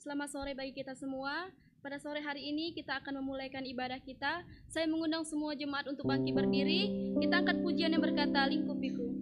Selamat sore bagi kita semua. Pada sore hari ini kita akan memulaikan ibadah kita. Saya mengundang semua jemaat untuk bangkit berdiri. Kita angkat pujian yang berkata, Lingkupiku.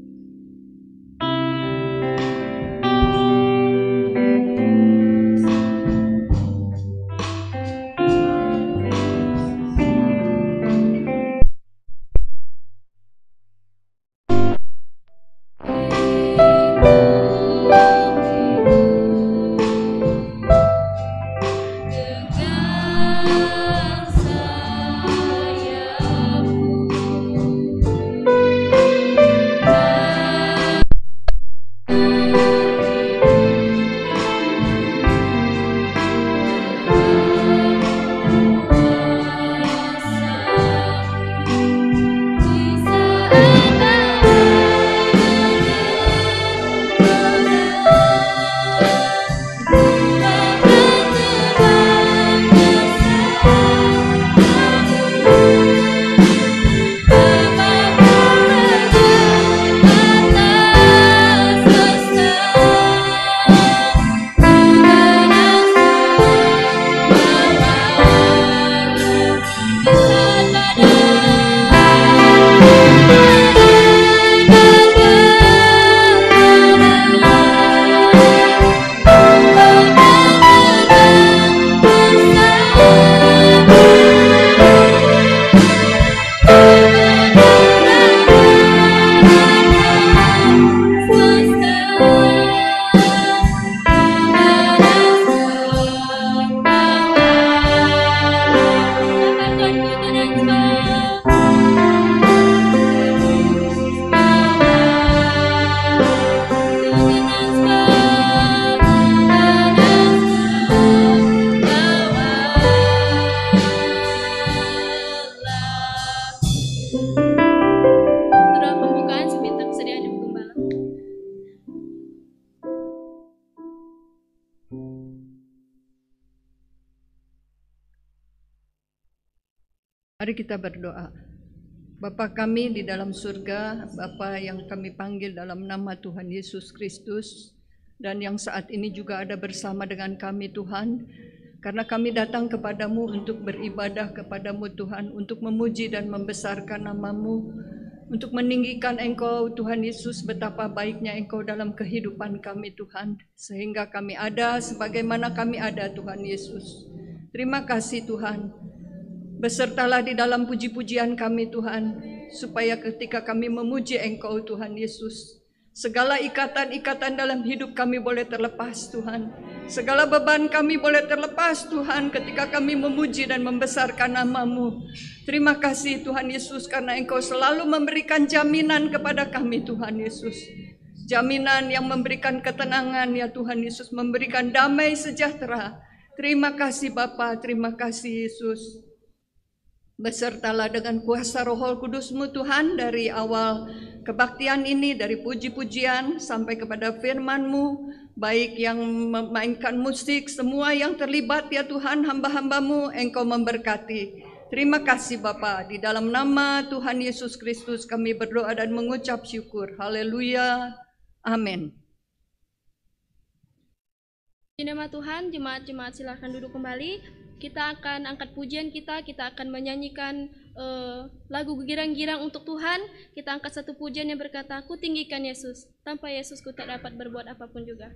Mari kita berdoa. Bapa kami di dalam surga, Bapa yang kami panggil dalam nama Tuhan Yesus Kristus, dan yang saat ini juga ada bersama dengan kami Tuhan, karena kami datang kepadamu untuk beribadah kepadamu Tuhan, untuk memuji dan membesarkan namamu, untuk meninggikan Engkau Tuhan Yesus, betapa baiknya Engkau dalam kehidupan kami Tuhan, sehingga kami ada sebagaimana kami ada Tuhan Yesus. Terima kasih Tuhan. Besertalah di dalam puji-pujian kami Tuhan, supaya ketika kami memuji Engkau Tuhan Yesus, segala ikatan-ikatan dalam hidup kami boleh terlepas Tuhan. Segala beban kami boleh terlepas Tuhan ketika kami memuji dan membesarkan nama-Mu. Terima kasih Tuhan Yesus, karena Engkau selalu memberikan jaminan kepada kami Tuhan Yesus. Jaminan yang memberikan ketenangan ya Tuhan Yesus, memberikan damai sejahtera. Terima kasih Bapa, terima kasih Yesus. Besertalah dengan kuasa Roh Kudus-Mu Tuhan, dari awal kebaktian ini, dari puji-pujian sampai kepada firman-Mu, baik yang memainkan musik, semua yang terlibat ya Tuhan, hamba-hamba-Mu, Engkau memberkati. Terima kasih Bapa, di dalam nama Tuhan Yesus Kristus kami berdoa dan mengucap syukur. Haleluya, amin. Di nama Tuhan, jemaat-jemaat silahkan duduk kembali. Kita akan angkat pujian kita akan menyanyikan lagu girang-girang untuk Tuhan. Kita angkat satu pujian yang berkata, "Ku tinggikan Yesus, tanpa Yesus ku tak dapat berbuat apapun juga."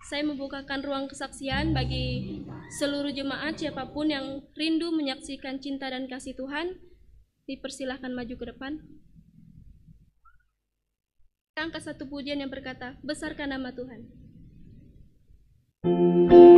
Saya membukakan ruang kesaksian bagi seluruh jemaat, siapapun yang rindu menyaksikan cinta dan kasih Tuhan, dipersilahkan maju ke depan. Angkat satu pujian yang berkata, "Besarkan nama Tuhan." Oh,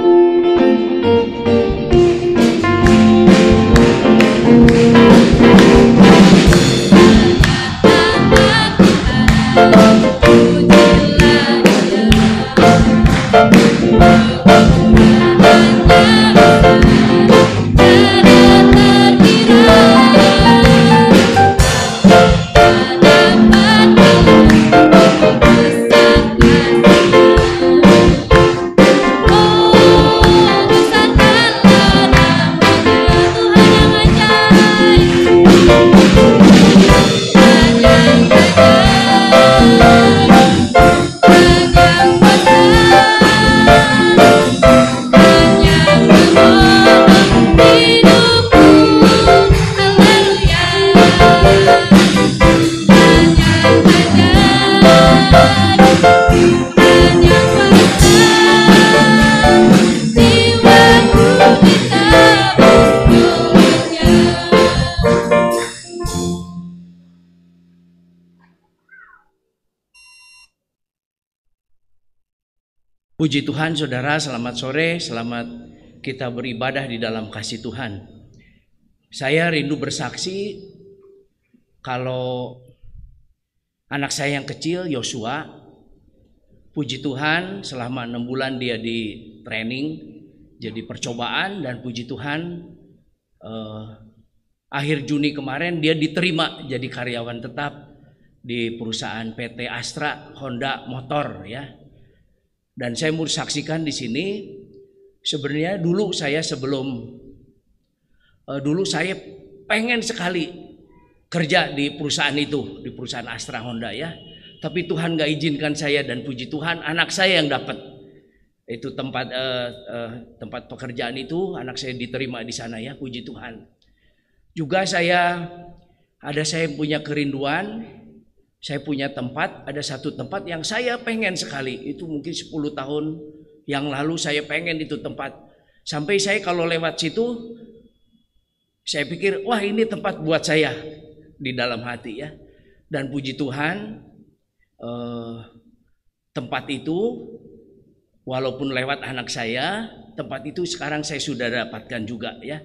Puji Tuhan saudara, selamat sore, selamat kita beribadah di dalam kasih Tuhan. Saya rindu bersaksi kalau anak saya yang kecil, Yosua, puji Tuhan selama 6 bulan dia di training, jadi percobaan, dan puji Tuhan akhir Juni kemarin dia diterima jadi karyawan tetap di perusahaan PT Astra Honda Motor ya. Dan saya mau saksikan di sini, sebenarnya dulu saya pengen sekali kerja di perusahaan itu, di perusahaan Astra Honda ya. Tapi Tuhan gak izinkan saya, dan puji Tuhan anak saya yang dapat itu tempat pekerjaan itu, anak saya diterima di sana ya, puji Tuhan. Juga saya punya kerinduan. Saya punya tempat, ada satu tempat yang saya pengen sekali. Itu mungkin 10 tahun yang lalu saya pengen itu tempat. Sampai saya kalau lewat situ, saya pikir, wah ini tempat buat saya di dalam hati ya. Dan puji Tuhan, tempat itu walaupun lewat anak saya, tempat itu sekarang saya sudah dapatkan juga ya.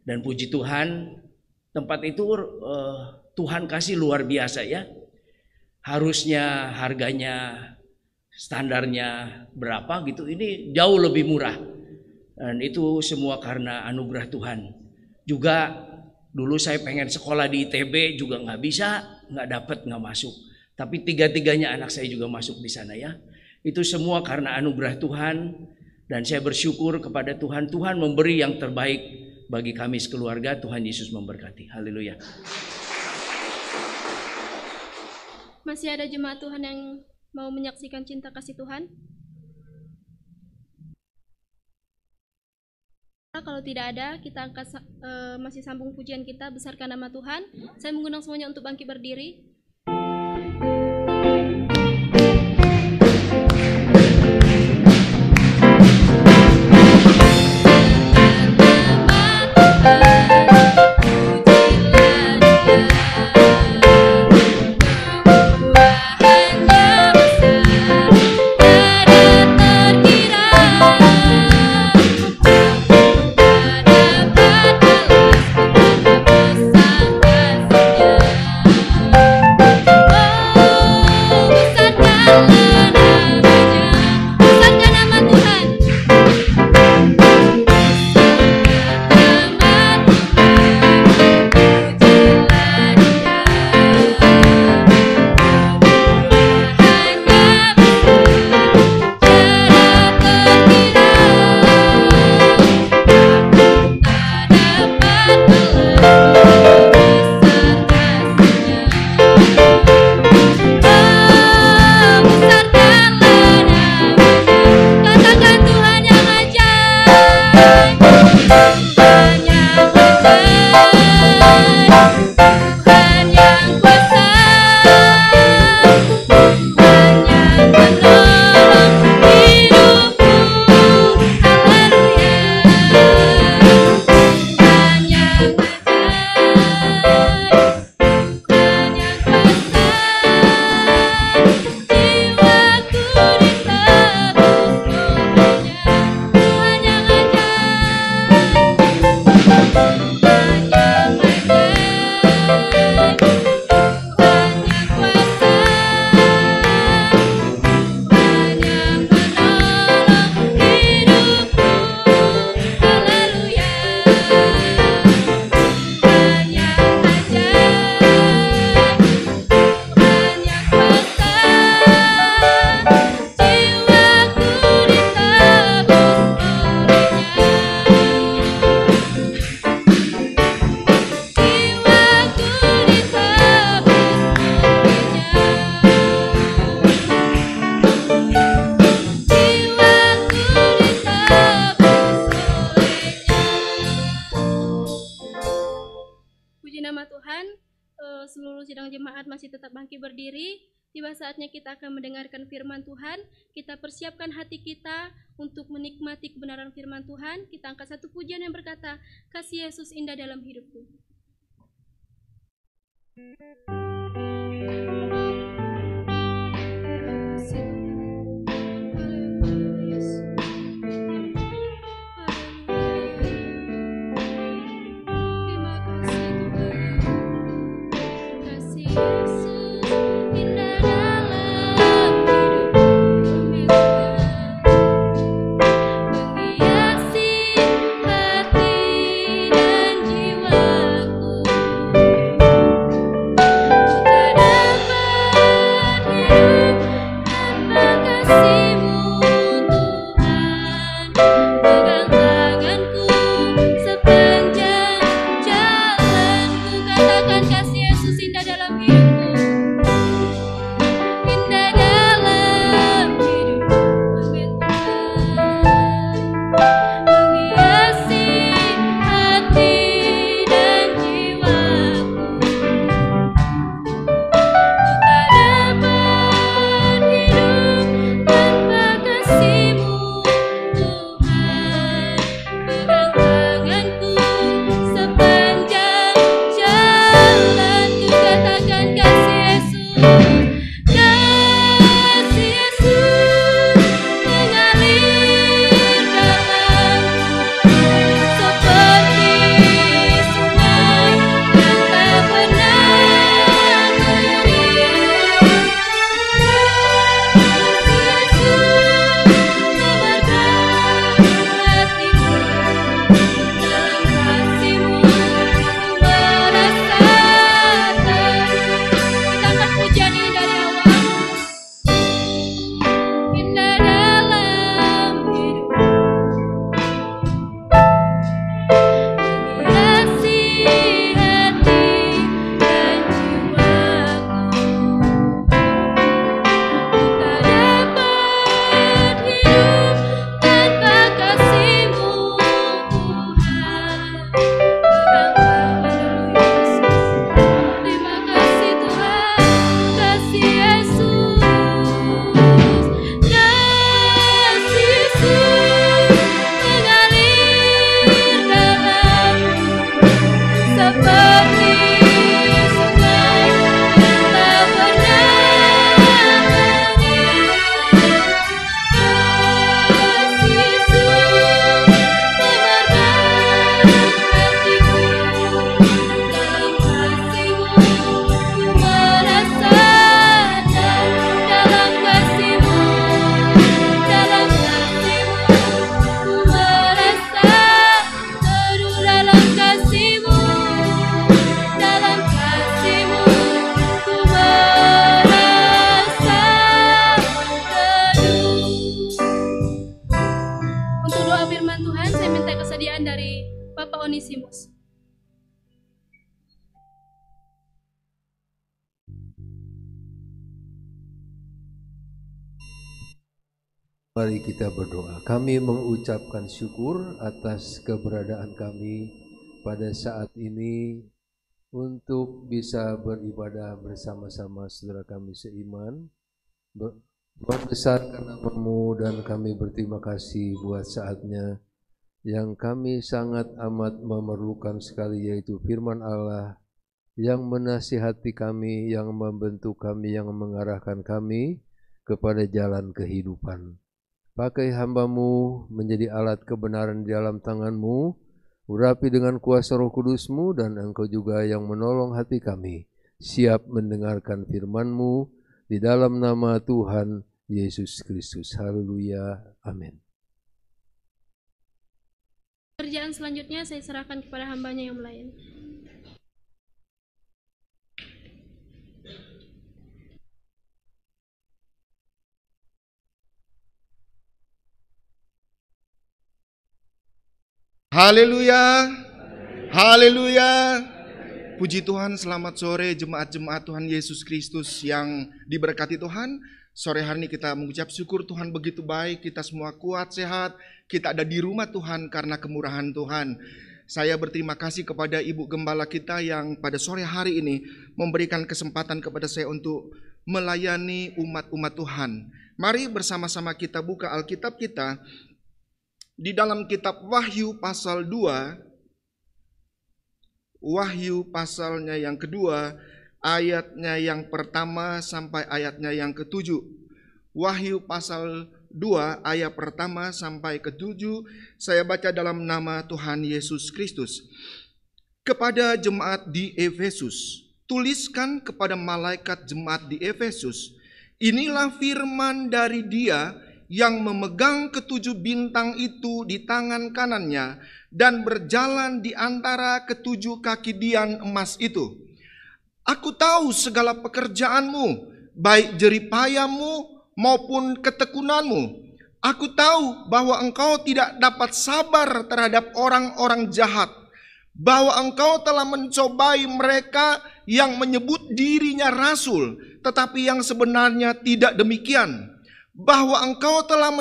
Dan puji Tuhan, tempat itu Tuhan kasih luar biasa ya. Harusnya harganya standarnya berapa gitu, ini jauh lebih murah, dan itu semua karena anugerah Tuhan. Juga dulu saya pengen sekolah di ITB juga nggak bisa, nggak masuk, tapi tiga-tiganya anak saya juga masuk di sana ya. Itu semua karena anugerah Tuhan, dan saya bersyukur kepada Tuhan. Tuhan memberi yang terbaik bagi kami sekeluarga. Tuhan Yesus memberkati. Haleluya. Masih ada jemaat Tuhan yang mau menyaksikan cinta kasih Tuhan? Kalau tidak ada, kita masih sambung pujian kita, besarkan nama Tuhan. Saya mengundang semuanya untuk bangkit berdiri. Berdiri, tiba saatnya kita akan mendengarkan firman Tuhan. Kita persiapkan hati kita untuk menikmati kebenaran firman Tuhan. Kita angkat satu pujian yang berkata, kasih Yesus indah dalam hidupku. Haleluya. Mari kita berdoa. Kami mengucapkan syukur atas keberadaan kami pada saat ini untuk bisa beribadah bersama-sama saudara kami seiman. Membesarkan nama-Mu dan kami berterima kasih buat saatnya yang kami sangat amat memerlukan sekali, yaitu firman Allah yang menasihati kami, yang membentuk kami, yang mengarahkan kami kepada jalan kehidupan. Pakai hamba-Mu menjadi alat kebenaran di dalam tangan-Mu, urapi dengan kuasa Roh Kudus-Mu, dan Engkau juga yang menolong hati kami, siap mendengarkan firman-Mu di dalam nama Tuhan Yesus Kristus. Haleluya. Amin. Pekerjaan selanjutnya saya serahkan kepada hambanya yang melayani. Haleluya, haleluya. Puji Tuhan, selamat sore jemaat-jemaat Tuhan Yesus Kristus yang diberkati Tuhan. Sore hari ini kita mengucap syukur Tuhan begitu baik, kita semua kuat, sehat, kita ada di rumah Tuhan karena kemurahan Tuhan. Saya berterima kasih kepada Ibu Gembala kita yang pada sore hari ini memberikan kesempatan kepada saya untuk melayani umat-umat Tuhan. Mari bersama-sama kita buka Alkitab kita di dalam kitab Wahyu pasal 2, Wahyu pasalnya yang kedua, ayatnya yang pertama sampai ayatnya yang ke-7. Wahyu pasal 2 ayat pertama sampai ke-7, saya baca dalam nama Tuhan Yesus Kristus. Kepada jemaat di Efesus, tuliskan kepada malaikat jemaat di Efesus, inilah firman dari Dia yang memegang ketujuh bintang itu di tangan kanannya dan berjalan di antara ketujuh kaki dian emas itu. Aku tahu segala pekerjaanmu, baik jeripayamu maupun ketekunanmu. Aku tahu bahwa engkau tidak dapat sabar terhadap orang-orang jahat, bahwa engkau telah mencobai mereka yang menyebut dirinya rasul, tetapi yang sebenarnya tidak demikian, bahwa engkau telah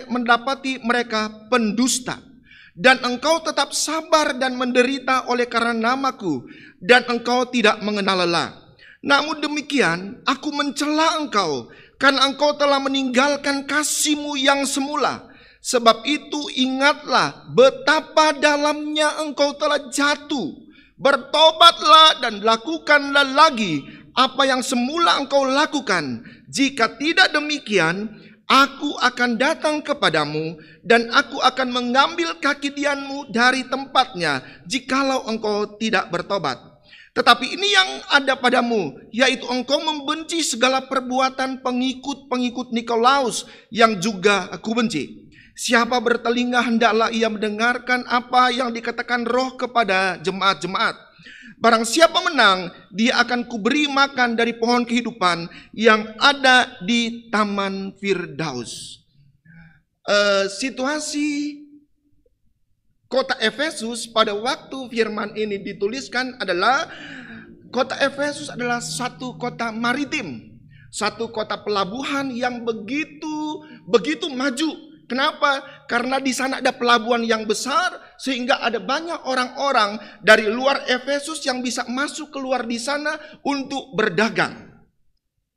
mendapati mereka pendusta, dan engkau tetap sabar dan menderita oleh karena namaku, dan engkau tidak mengenal lelah. Namun demikian, aku mencela engkau, karena engkau telah meninggalkan kasihmu yang semula. Sebab itu ingatlah betapa dalamnya engkau telah jatuh. Bertobatlah dan lakukanlah lagi apa yang semula engkau lakukan. Jika tidak demikian, aku akan datang kepadamu dan aku akan mengambil kaki dianmu dari tempatnya jikalau engkau tidak bertobat. Tetapi ini yang ada padamu, yaitu engkau membenci segala perbuatan pengikut-pengikut Nikolaus yang juga aku benci. Siapa bertelinga hendaklah ia mendengarkan apa yang dikatakan Roh kepada jemaat-jemaat. Barang siapa menang, dia akan kuberi makan dari pohon kehidupan yang ada di Taman Firdaus. Situasi kota Efesus pada waktu firman ini dituliskan adalah kota Efesus adalah satu kota maritim, satu kota pelabuhan yang begitu maju. Kenapa? Karena di sana ada pelabuhan yang besar sehingga ada banyak orang-orang dari luar Efesus yang bisa masuk keluar di sana untuk berdagang.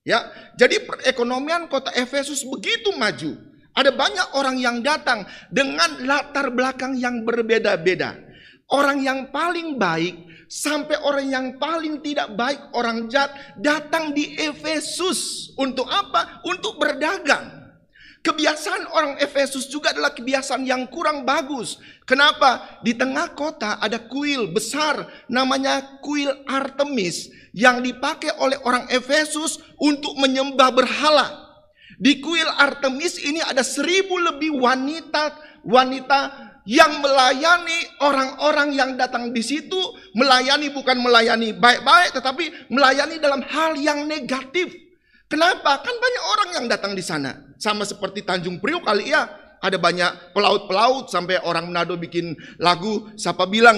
Ya, jadi perekonomian kota Efesus begitu maju. Ada banyak orang yang datang dengan latar belakang yang berbeda-beda. Orang yang paling baik sampai orang yang paling tidak baik, orang jahat datang di Efesus untuk apa? Untuk berdagang. Kebiasaan orang Efesus juga adalah kebiasaan yang kurang bagus. Kenapa? Di tengah kota ada kuil besar namanya kuil Artemis yang dipakai oleh orang Efesus untuk menyembah berhala. Di kuil Artemis ini ada 1.000 lebih wanita yang melayani orang-orang yang datang di situ. Melayani bukan melayani baik-baik, tetapi melayani dalam hal yang negatif. Kenapa? Kan banyak orang yang datang di sana. Sama seperti Tanjung Priok kali ya. Ada banyak pelaut-pelaut sampai orang Manado bikin lagu siapa bilang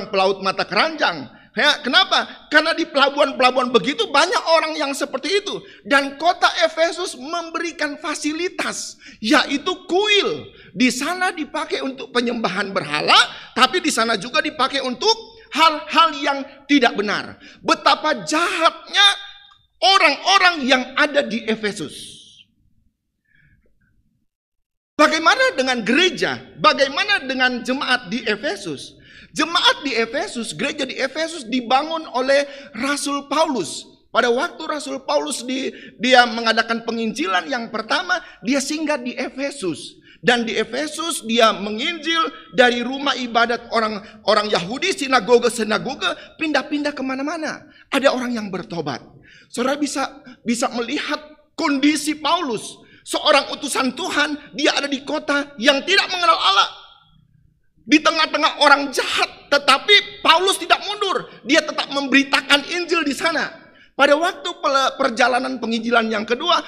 pelaut mata keranjang. Ya, kenapa? Karena di pelabuhan-pelabuhan begitu banyak orang yang seperti itu. Dan kota Efesus memberikan fasilitas, yaitu kuil. Di sana dipakai untuk penyembahan berhala, tapi di sana juga dipakai untuk hal-hal yang tidak benar. Betapa jahatnya orang-orang yang ada di Efesus. Bagaimana dengan gereja? Bagaimana dengan jemaat di Efesus? Jemaat di Efesus, gereja di Efesus dibangun oleh Rasul Paulus. Pada waktu Rasul Paulus dia mengadakan penginjilan yang pertama, dia singgah di Efesus. Dan di Efesus dia menginjil dari rumah ibadat orang Yahudi, sinagoga pindah-pindah kemana-mana. Ada orang yang bertobat. Saudara bisa melihat kondisi Paulus. Seorang utusan Tuhan, dia ada di kota yang tidak mengenal Allah. Di tengah-tengah orang jahat, tetapi Paulus tidak mundur. Dia tetap memberitakan Injil di sana. Pada waktu perjalanan penginjilan yang kedua,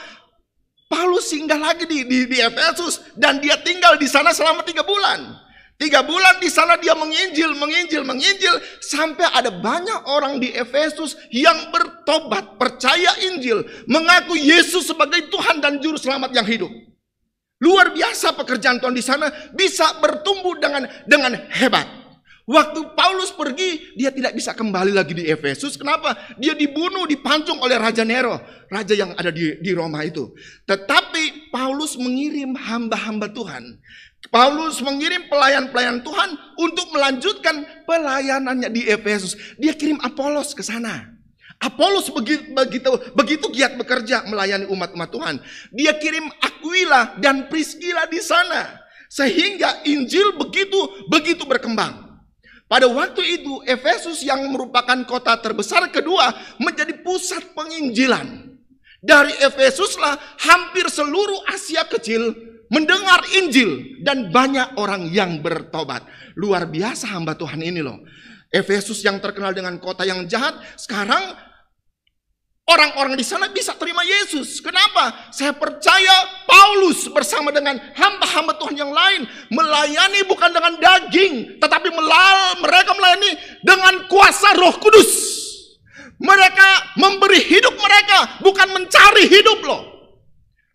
Paulus singgah lagi di Efesus dan dia tinggal di sana selama 3 bulan. 3 bulan di sana dia menginjil sampai ada banyak orang di Efesus yang bertobat, percaya Injil, mengaku Yesus sebagai Tuhan dan Juru Selamat yang hidup. Luar biasa pekerjaan Tuhan di sana, bisa bertumbuh dengan hebat. Waktu Paulus pergi, dia tidak bisa kembali lagi di Efesus. Kenapa? Dia dibunuh, dipancung oleh Raja Nero, raja yang ada di Roma itu. Tetapi Paulus mengirim hamba-hamba Tuhan. Paulus mengirim pelayan-pelayan Tuhan untuk melanjutkan pelayanannya di Efesus. Dia kirim Apolos ke sana. Apolos begitu giat bekerja melayani umat-umat Tuhan. Dia kirim Aquila dan Priscilla di sana. Sehingga Injil begitu berkembang. Pada waktu itu Efesus yang merupakan kota terbesar kedua menjadi pusat penginjilan. Dari Efesuslah hampir seluruh Asia Kecil mendengar Injil dan banyak orang yang bertobat. Luar biasa hamba Tuhan ini loh. Efesus yang terkenal dengan kota yang jahat, sekarang orang-orang di sana bisa terima Yesus. Kenapa? Saya percaya Paulus bersama dengan hamba-hamba Tuhan yang lain melayani bukan dengan daging, tetapi mereka melayani dengan kuasa Roh Kudus. Mereka memberi hidup mereka, bukan mencari hidup loh.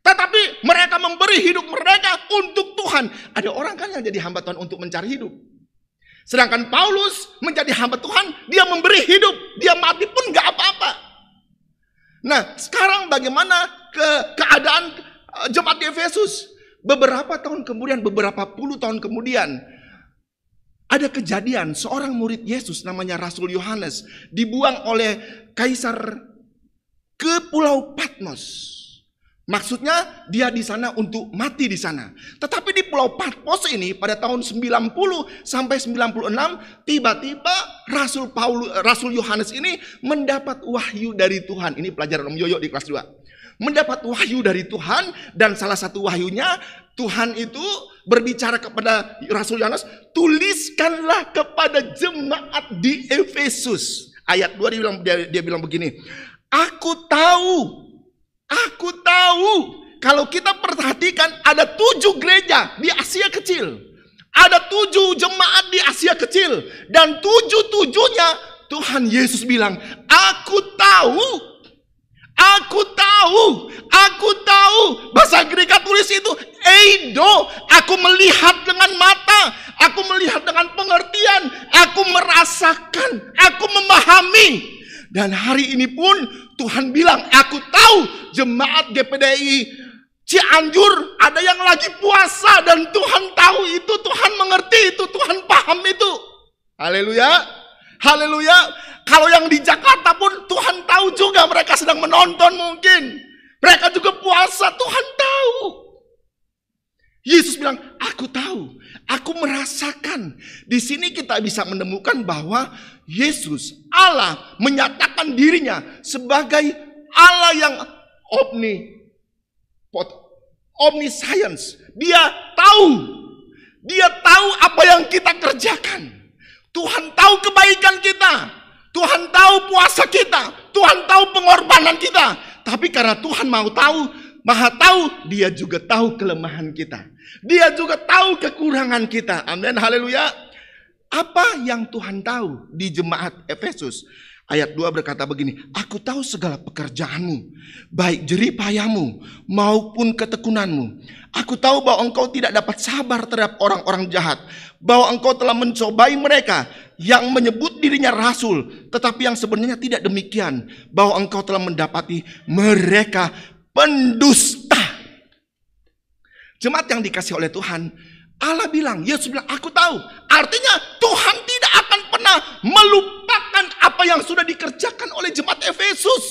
Tetapi mereka memberi hidup mereka untuk Tuhan. Ada orang kan yang jadi hamba Tuhan untuk mencari hidup. Sedangkan Paulus menjadi hamba Tuhan, dia memberi hidup, dia mati pun gak apa-apa. Nah, sekarang bagaimana keadaan jemaat di Efesus? Beberapa puluh tahun kemudian, ada kejadian seorang murid Yesus namanya Rasul Yohanes dibuang oleh kaisar ke Pulau Patmos. Maksudnya dia di sana untuk mati di sana. Tetapi di Pulau Patmos ini pada tahun 90 sampai 96 tiba-tiba Rasul Yohanes ini mendapat wahyu dari Tuhan. Ini pelajaran Om Yoyo di kelas 2. Mendapat wahyu dari Tuhan dan salah satu wahyunya Tuhan itu berbicara kepada Rasul Yohanes, tuliskanlah kepada jemaat di Efesus. Ayat 2 dia bilang begini, Aku tahu kalau kita perhatikan ada 7 gereja di Asia Kecil. Ada 7 jemaat di Asia Kecil. Dan 7-7-nya Tuhan Yesus bilang, Aku tahu. Bahasa Greek tulis itu eido. Aku melihat dengan mata. Aku melihat dengan pengertian. Aku merasakan. Aku memahami. Dan hari ini pun Tuhan bilang, aku tahu jemaat GPDI Cianjur ada yang lagi puasa dan Tuhan tahu itu, Tuhan mengerti itu, Tuhan paham itu. Haleluya. Haleluya. Kalau yang di Jakarta pun Tuhan tahu juga, mereka sedang menonton mungkin. Mereka juga puasa, Tuhan tahu. Yesus bilang, aku tahu, aku merasakan. Di sini kita bisa menemukan bahwa Yesus, Allah, menyatakan dirinya sebagai Allah yang omniscience. Dia tahu apa yang kita kerjakan. Tuhan tahu kebaikan kita. Tuhan tahu puasa kita. Tuhan tahu pengorbanan kita. Tapi karena Tuhan Maha tahu, Dia juga tahu kelemahan kita. Dia juga tahu kekurangan kita. Amin, haleluya. Apa yang Tuhan tahu di jemaat Efesus? Ayat 2 berkata begini, aku tahu segala pekerjaanmu, baik jeripayamu maupun ketekunanmu. Aku tahu bahwa engkau tidak dapat sabar terhadap orang-orang jahat, bahwa engkau telah mencobai mereka yang menyebut dirinya rasul, tetapi yang sebenarnya tidak demikian, bahwa engkau telah mendapati mereka pendusta. Jemaat yang dikasih oleh Tuhan, Allah bilang, Yesus bilang, aku tahu. Artinya Tuhan tidak akan pernah melupakan apa yang sudah dikerjakan oleh jemaat Efesus.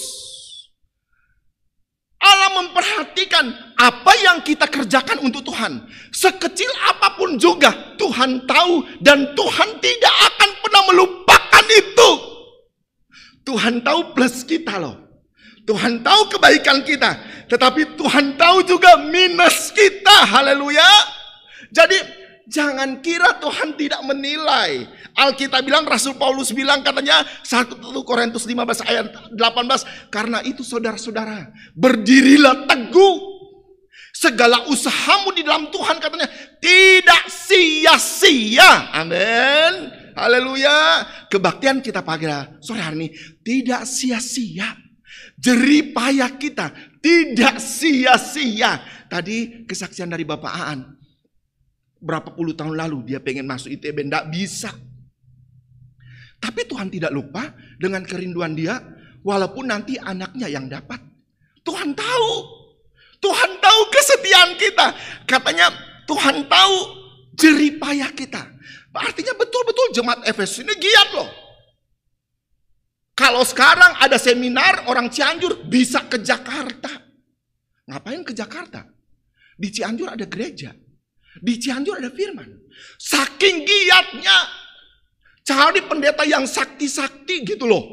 Allah memperhatikan apa yang kita kerjakan untuk Tuhan. Sekecil apapun juga Tuhan tahu, dan Tuhan tidak akan pernah melupakan itu. Tuhan tahu plus kita loh. Tuhan tahu kebaikan kita, tetapi Tuhan tahu juga minus kita. Haleluya. Jadi jangan kira Tuhan tidak menilai. Alkitab bilang, Rasul Paulus bilang katanya 1 Korintus 15 ayat 18, karena itu saudara-saudara, berdirilah teguh. Segala usahamu di dalam Tuhan katanya tidak sia-sia. Amin. Haleluya. Kebaktian kita pagi sore hari ini tidak sia-sia. Jeripayah kita tidak sia-sia. Tadi kesaksian dari Bapak Aan, berapa puluh tahun lalu dia pengen masuk ITB, tidak bisa. Tapi Tuhan tidak lupa dengan kerinduan dia, walaupun nanti anaknya yang dapat. Tuhan tahu. Tuhan tahu kesetiaan kita. Katanya Tuhan tahu jeripayah kita. Artinya betul-betul jemaat Efesus ini giat loh. Kalau sekarang ada seminar orang Cianjur bisa ke Jakarta. Ngapain ke Jakarta? Di Cianjur ada gereja. Di Cianjur ada firman. Saking giatnya cari pendeta yang sakti-sakti gitu loh.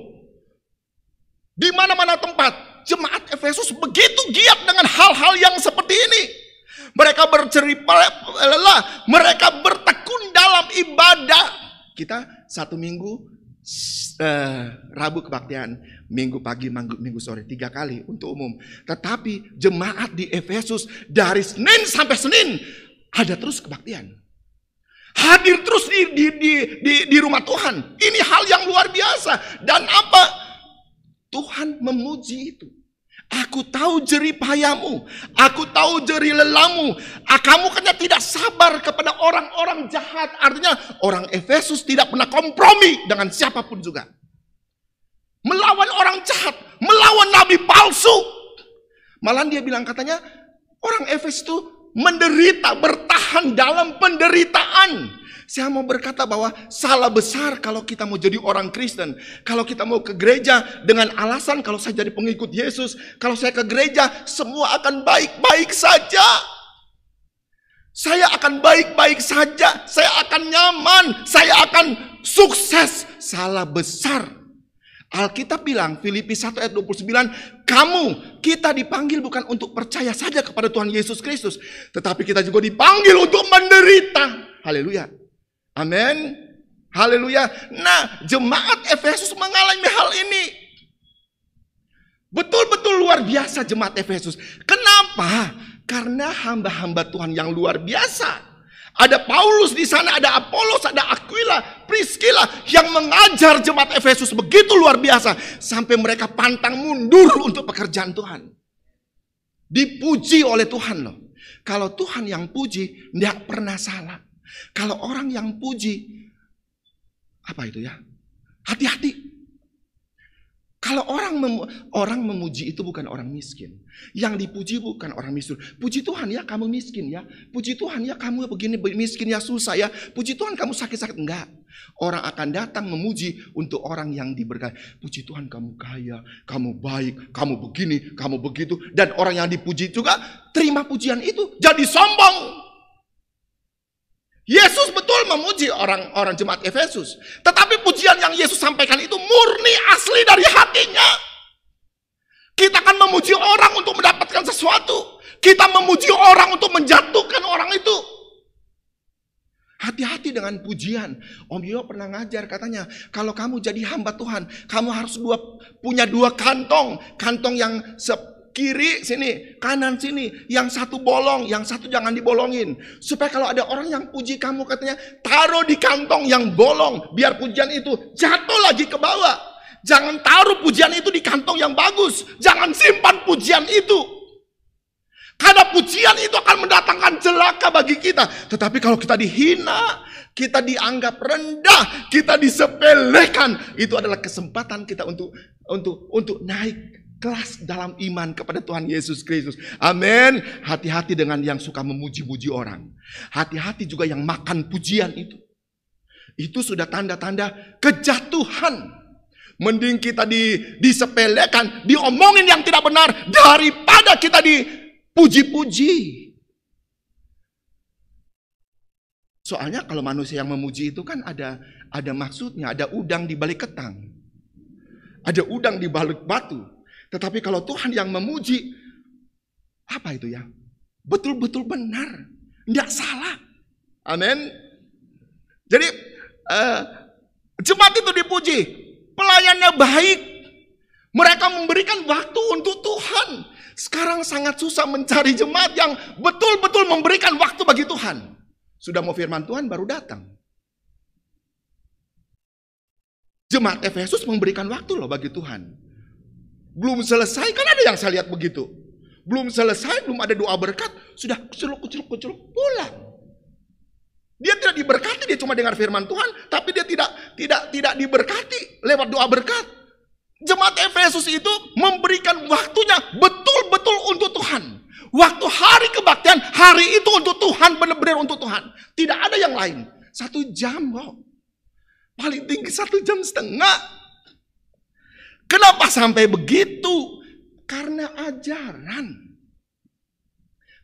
Di mana-mana tempat jemaat Efesus begitu giat dengan hal-hal yang seperti ini. Mereka bercerita, mereka bertekun dalam ibadah. Kita satu minggu, Rabu kebaktian, Minggu pagi, Minggu sore, 3 kali untuk umum. Tetapi jemaat di Efesus dari Senin sampai Senin ada terus kebaktian. Hadir terus di rumah Tuhan. Ini hal yang luar biasa. Dan apa? Tuhan memuji itu. Aku tahu jeripayamu, aku tahu jeri lelamu. Kamu kan tidak sabar kepada orang-orang jahat. Artinya orang Efesus tidak pernah kompromi dengan siapapun juga. Melawan orang jahat, melawan nabi palsu. Malah dia bilang katanya orang Efesus itu menderita, bertahan dalam penderitaan. Saya mau berkata bahwa salah besar kalau kita mau jadi orang Kristen. Kalau kita mau ke gereja dengan alasan kalau saya jadi pengikut Yesus, kalau saya ke gereja semua akan baik-baik saja. Saya akan baik-baik saja, saya akan nyaman, saya akan sukses. Salah besar. Alkitab bilang, Filipi 1 ayat 29, kita dipanggil bukan untuk percaya saja kepada Tuhan Yesus Kristus, tetapi kita juga dipanggil untuk menderita. Haleluya. Amin. Haleluya. Nah, jemaat Efesus mengalami hal ini. Betul-betul luar biasa jemaat Efesus. Kenapa? Karena hamba-hamba Tuhan yang luar biasa. Ada Paulus di sana, ada Apolos, ada Aquila, Priscilla yang mengajar jemaat Efesus begitu luar biasa sampai mereka pantang mundur untuk pekerjaan Tuhan. Dipuji oleh Tuhan loh. Kalau Tuhan yang puji, tidak pernah salah. Kalau orang yang puji, apa itu ya? Hati-hati. Kalau orang memuji itu bukan orang miskin. Yang dipuji bukan orang miskin. Puji Tuhan ya kamu miskin ya. Puji Tuhan ya kamu begini miskin ya susah ya. Puji Tuhan kamu sakit-sakit. Enggak. Orang akan datang memuji untuk orang yang diberkati. Puji Tuhan kamu kaya, kamu baik, kamu begini, kamu begitu. Dan orang yang dipuji juga terima pujian itu jadi sombong. Yesus betul memuji orang-orang jemaat Efesus. Tetapi pujian yang Yesus sampaikan itu murni asli dari hatinya. Kita akan memuji orang untuk mendapatkan sesuatu. Kita memuji orang untuk menjatuhkan orang itu. Hati-hati dengan pujian. Om Yo pernah ngajar katanya, kalau kamu jadi hamba Tuhan, kamu harus punya 2 kantong. Kantong yang kiri sini, kanan sini, yang satu bolong, yang satu jangan dibolongin. Supaya kalau ada orang yang puji kamu katanya, taruh di kantong yang bolong, biar pujian itu jatuh lagi ke bawah. Jangan taruh pujian itu di kantong yang bagus, jangan simpan pujian itu. Karena pujian itu akan mendatangkan celaka bagi kita. Tetapi kalau kita dihina, kita dianggap rendah, kita disepelekan, itu adalah kesempatan kita untuk naik kelas dalam iman kepada Tuhan Yesus Kristus. Amin. Hati-hati dengan yang suka memuji-muji orang. Hati-hati juga yang makan pujian itu. Itu sudah tanda-tanda kejatuhan. Mending kita disepelekan, diomongin yang tidak benar, daripada kita dipuji-puji. Soalnya kalau manusia yang memuji itu kan ada maksudnya, ada udang di balik ketang. Ada udang di balik batu. Tetapi kalau Tuhan yang memuji, apa itu ya? Betul-betul benar, tidak salah. Amin. Jadi jemaat itu dipuji, pelayannya baik, mereka memberikan waktu untuk Tuhan. Sekarang sangat susah mencari jemaat yang betul-betul memberikan waktu bagi Tuhan. Sudah mau firman Tuhan baru datang. Jemaat Efesus memberikan waktu loh bagi Tuhan. Belum selesai, kan ada yang saya lihat begitu. Belum selesai, belum ada doa berkat, sudah kuculuk pulang. Dia tidak diberkati, dia cuma dengar firman Tuhan, tapi dia tidak diberkati lewat doa berkat. Jemaat Efesus itu memberikan waktunya betul-betul untuk Tuhan. Waktu hari kebaktian, hari itu untuk Tuhan, benar-benar untuk Tuhan. Tidak ada yang lain. 1 jam kok. Paling tinggi 1,5 jam. Kenapa sampai begitu? Karena ajaran.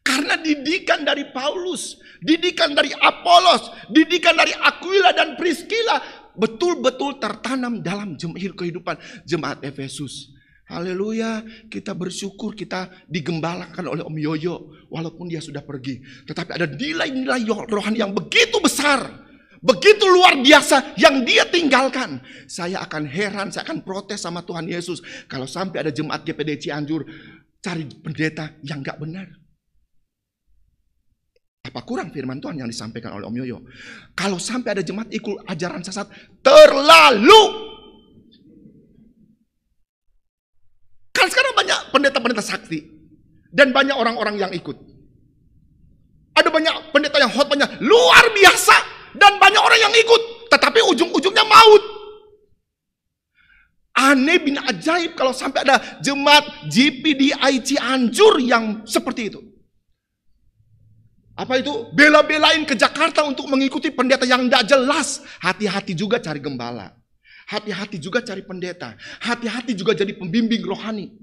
Karena didikan dari Paulus, didikan dari Apolos, didikan dari Aquila dan Priscilla betul-betul tertanam dalam kehidupan jemaat Efesus. Haleluya, kita bersyukur kita digembalakan oleh Om Yoyo walaupun dia sudah pergi. Tetapi ada nilai-nilai rohani yang begitu besar, begitu luar biasa yang dia tinggalkan. Saya akan heran, saya akan protes sama Tuhan Yesus kalau sampai ada jemaat GPD Cianjur cari pendeta yang gak benar. Apa kurang firman Tuhan yang disampaikan oleh Om Yoyo? Kalau sampai ada jemaat ikut ajaran sesat, terlalu. Kan sekarang banyak pendeta-pendeta sakti dan banyak orang-orang yang ikut. Ada banyak pendeta yang khotbahnya luar biasa dan banyak orang yang ikut, tetapi ujung-ujungnya maut. Aneh bin ajaib kalau sampai ada jemaat GPDI Cianjur yang seperti itu. Apa itu? Bela-belain ke Jakarta untuk mengikuti pendeta yang tidak jelas. Hati-hati juga cari gembala. Hati-hati juga cari pendeta. Hati-hati juga jadi pembimbing rohani.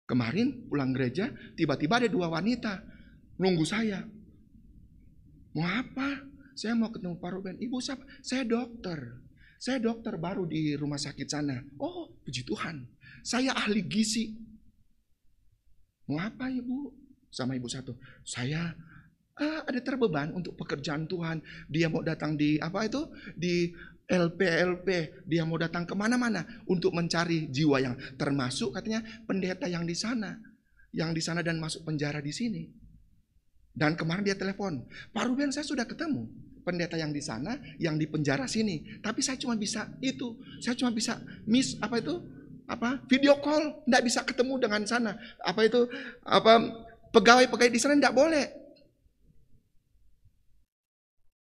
Kemarin pulang gereja, tiba-tiba ada 2 wanita nunggu saya. Mau apa? Saya mau ketemu Pak Ruben. Ibu siapa? Saya dokter. Saya dokter baru di rumah sakit sana. Oh, puji Tuhan. Saya ahli gizi. Mau apa ibu? Sama ibu satu. Saya ada terbeban untuk pekerjaan Tuhan. Dia mau datang di di LP. Dia mau datang kemana-mana untuk mencari jiwa yang termasuk katanya pendeta yang di sana dan masuk penjara di sini. Dan kemarin dia telepon, Pak Ruben saya sudah ketemu pendeta yang di sana, yang di penjara sini. Tapi saya cuma bisa video call, tidak bisa ketemu dengan sana. Pegawai-pegawai di sana tidak boleh.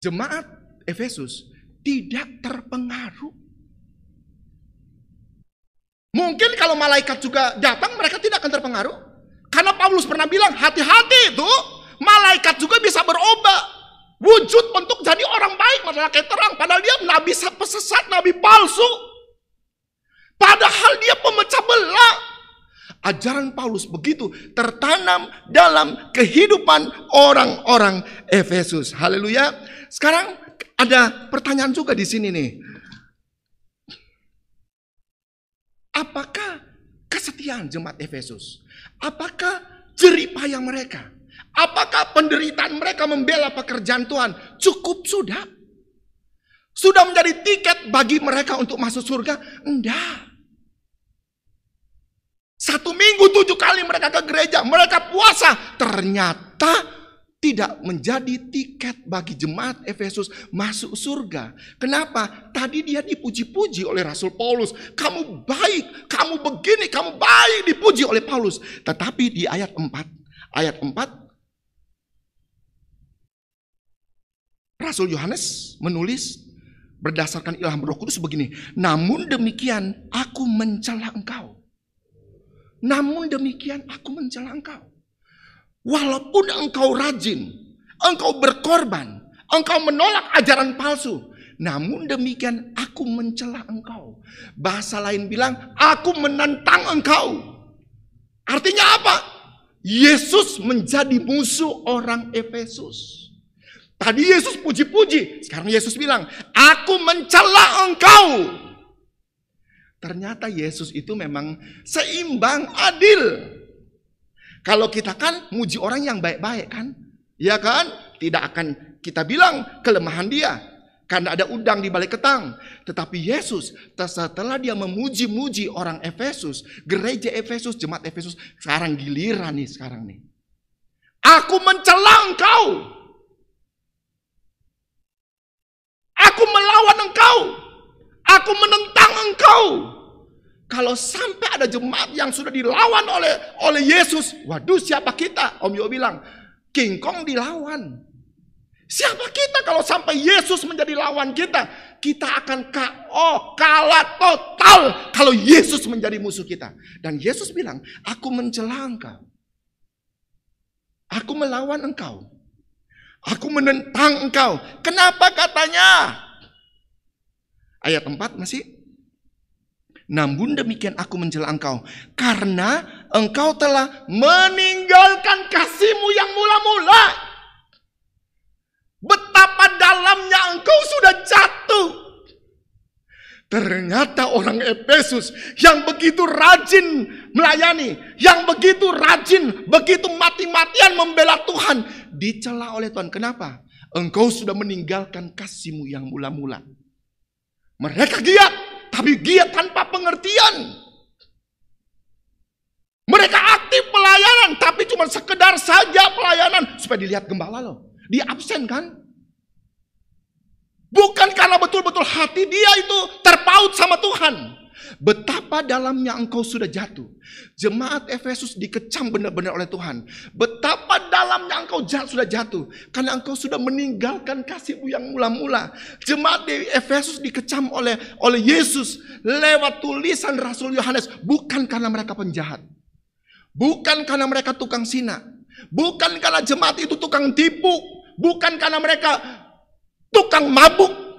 Jemaat Efesus tidak terpengaruh. Mungkin kalau malaikat juga datang, mereka tidak akan terpengaruh. Karena Paulus pernah bilang, hati-hati itu, malaikat juga bisa berubah. Wujud untuk jadi orang baik, masalah kayak terang. Padahal dia nabi pesesat, nabi palsu. Padahal dia pemecah belah. Ajaran Paulus begitu tertanam dalam kehidupan orang-orang Efesus. Haleluya. Sekarang ada pertanyaan juga di sini nih. Apakah kesetiaan jemaat Efesus? Apakah jerih payah mereka? Apakah penderitaan mereka membela pekerjaan Tuhan cukup sudah? Sudah menjadi tiket bagi mereka untuk masuk surga? Enggak. Satu minggu 7 kali mereka ke gereja, mereka puasa. Ternyata tidak menjadi tiket bagi jemaat Efesus masuk surga. Kenapa? Tadi dia dipuji-puji oleh Rasul Paulus. Kamu baik, kamu begini, kamu baik, dipuji oleh Paulus. Tetapi di ayat 4, Rasul Yohanes menulis berdasarkan ilham Roh Kudus begini. Namun demikian aku mencela engkau. Namun demikian aku mencela engkau. Walaupun engkau rajin, engkau berkorban, engkau menolak ajaran palsu, namun demikian aku mencela engkau. Bahasa lain bilang, aku menentang engkau. Artinya apa? Yesus menjadi musuh orang Efesus. Tadi Yesus puji-puji, sekarang Yesus bilang, aku mencela engkau. Ternyata Yesus itu memang seimbang, adil. Kalau kita kan muji orang yang baik-baik kan, ya kan? Tidak akan kita bilang kelemahan dia, karena ada udang di balik ketang. Tetapi Yesus setelah dia memuji-muji orang Efesus, gereja Efesus, jemaat Efesus, sekarang giliran nih sekarang nih. Aku mencela engkau. Aku melawan engkau. Aku menentang engkau. Kalau sampai ada jemaat yang sudah dilawan oleh Yesus, waduh siapa kita? Om Yo bilang, King Kong dilawan. Siapa kita kalau sampai Yesus menjadi lawan kita? Kita akan kalah total kalau Yesus menjadi musuh kita. Dan Yesus bilang, aku mencela engkau. Aku melawan engkau. Aku menentang engkau. Kenapa katanya? Ayat 4 masih. Namun demikian aku mencela engkau, karena engkau telah meninggalkan kasihmu yang mula-mula. Betapa dalamnya engkau sudah jatuh. Ternyata orang Efesus yang begitu rajin melayani, yang begitu rajin, begitu mati-matian membela Tuhan, dicela oleh Tuhan. Kenapa? Engkau sudah meninggalkan kasihmu yang mula-mula. Mereka giat, tapi giat tanpa pengertian. Mereka aktif pelayanan, tapi cuma sekedar saja pelayanan supaya dilihat gembala loh. Dia absen kan? Bukan karena betul-betul hati dia itu terpaut sama Tuhan. Betapa dalamnya engkau sudah jatuh. Jemaat Efesus dikecam benar-benar oleh Tuhan. Betapa dalamnya engkau sudah jatuh. Karena engkau sudah meninggalkan kasihmu yang mula-mula. Jemaat di Efesus dikecam oleh Yesus lewat tulisan Rasul Yohanes. Bukan karena mereka penjahat. Bukan karena mereka tukang zina. Bukan karena jemaat itu tukang tipu. Bukan karena mereka tukang mabuk.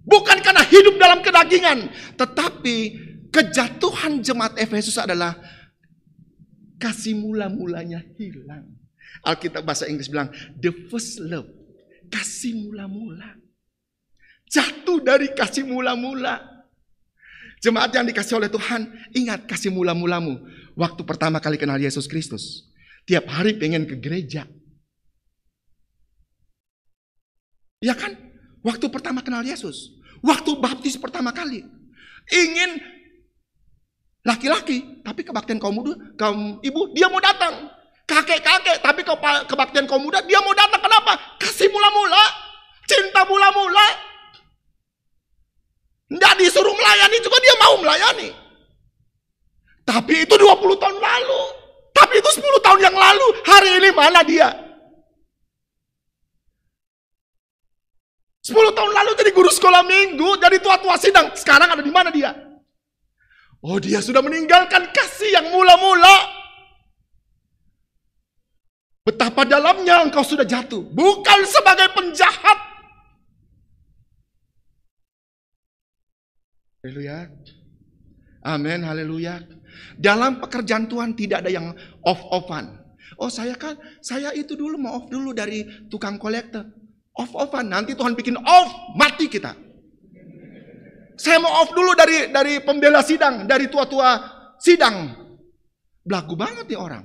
Bukan karena hidup dalam kedagingan. Tetapi kejatuhan jemaat Efesus adalah kasih mula-mulanya hilang. Alkitab bahasa Inggris bilang the first love. Kasih mula-mula. Jatuh dari kasih mula-mula. Jemaat yang dikasih oleh Tuhan, ingat kasih mula-mulamu. Waktu pertama kali kenal Yesus Kristus. Tiap hari pengen ke gereja. Ya kan? Waktu pertama kenal Yesus. Waktu baptis pertama kali. Ingin laki-laki, tapi kebaktian kaum muda, kaum ibu, dia mau datang. Kakek-kakek, tapi kebaktian kaum muda, dia mau datang. Kenapa? Kasih mula-mula. Cinta mula-mula. Nggak disuruh melayani, juga dia mau melayani. Tapi itu 20 tahun lalu. Tapi itu 10 tahun yang lalu. Hari ini mana dia? 10 tahun lalu jadi guru sekolah minggu, jadi tua-tua sidang. Sekarang ada di mana dia? Oh, dia sudah meninggalkan kasih yang mula-mula. Betapa dalamnya engkau sudah jatuh. Bukan sebagai penjahat. Haleluya. Amin, haleluya. Dalam pekerjaan Tuhan tidak ada yang off-offan. Oh, saya itu dulu mau off dulu dari tukang kolektor. Off-offan, nanti Tuhan bikin off, mati kita. Saya mau off dulu dari pembela sidang, dari tua-tua sidang. Belagu banget nih orang.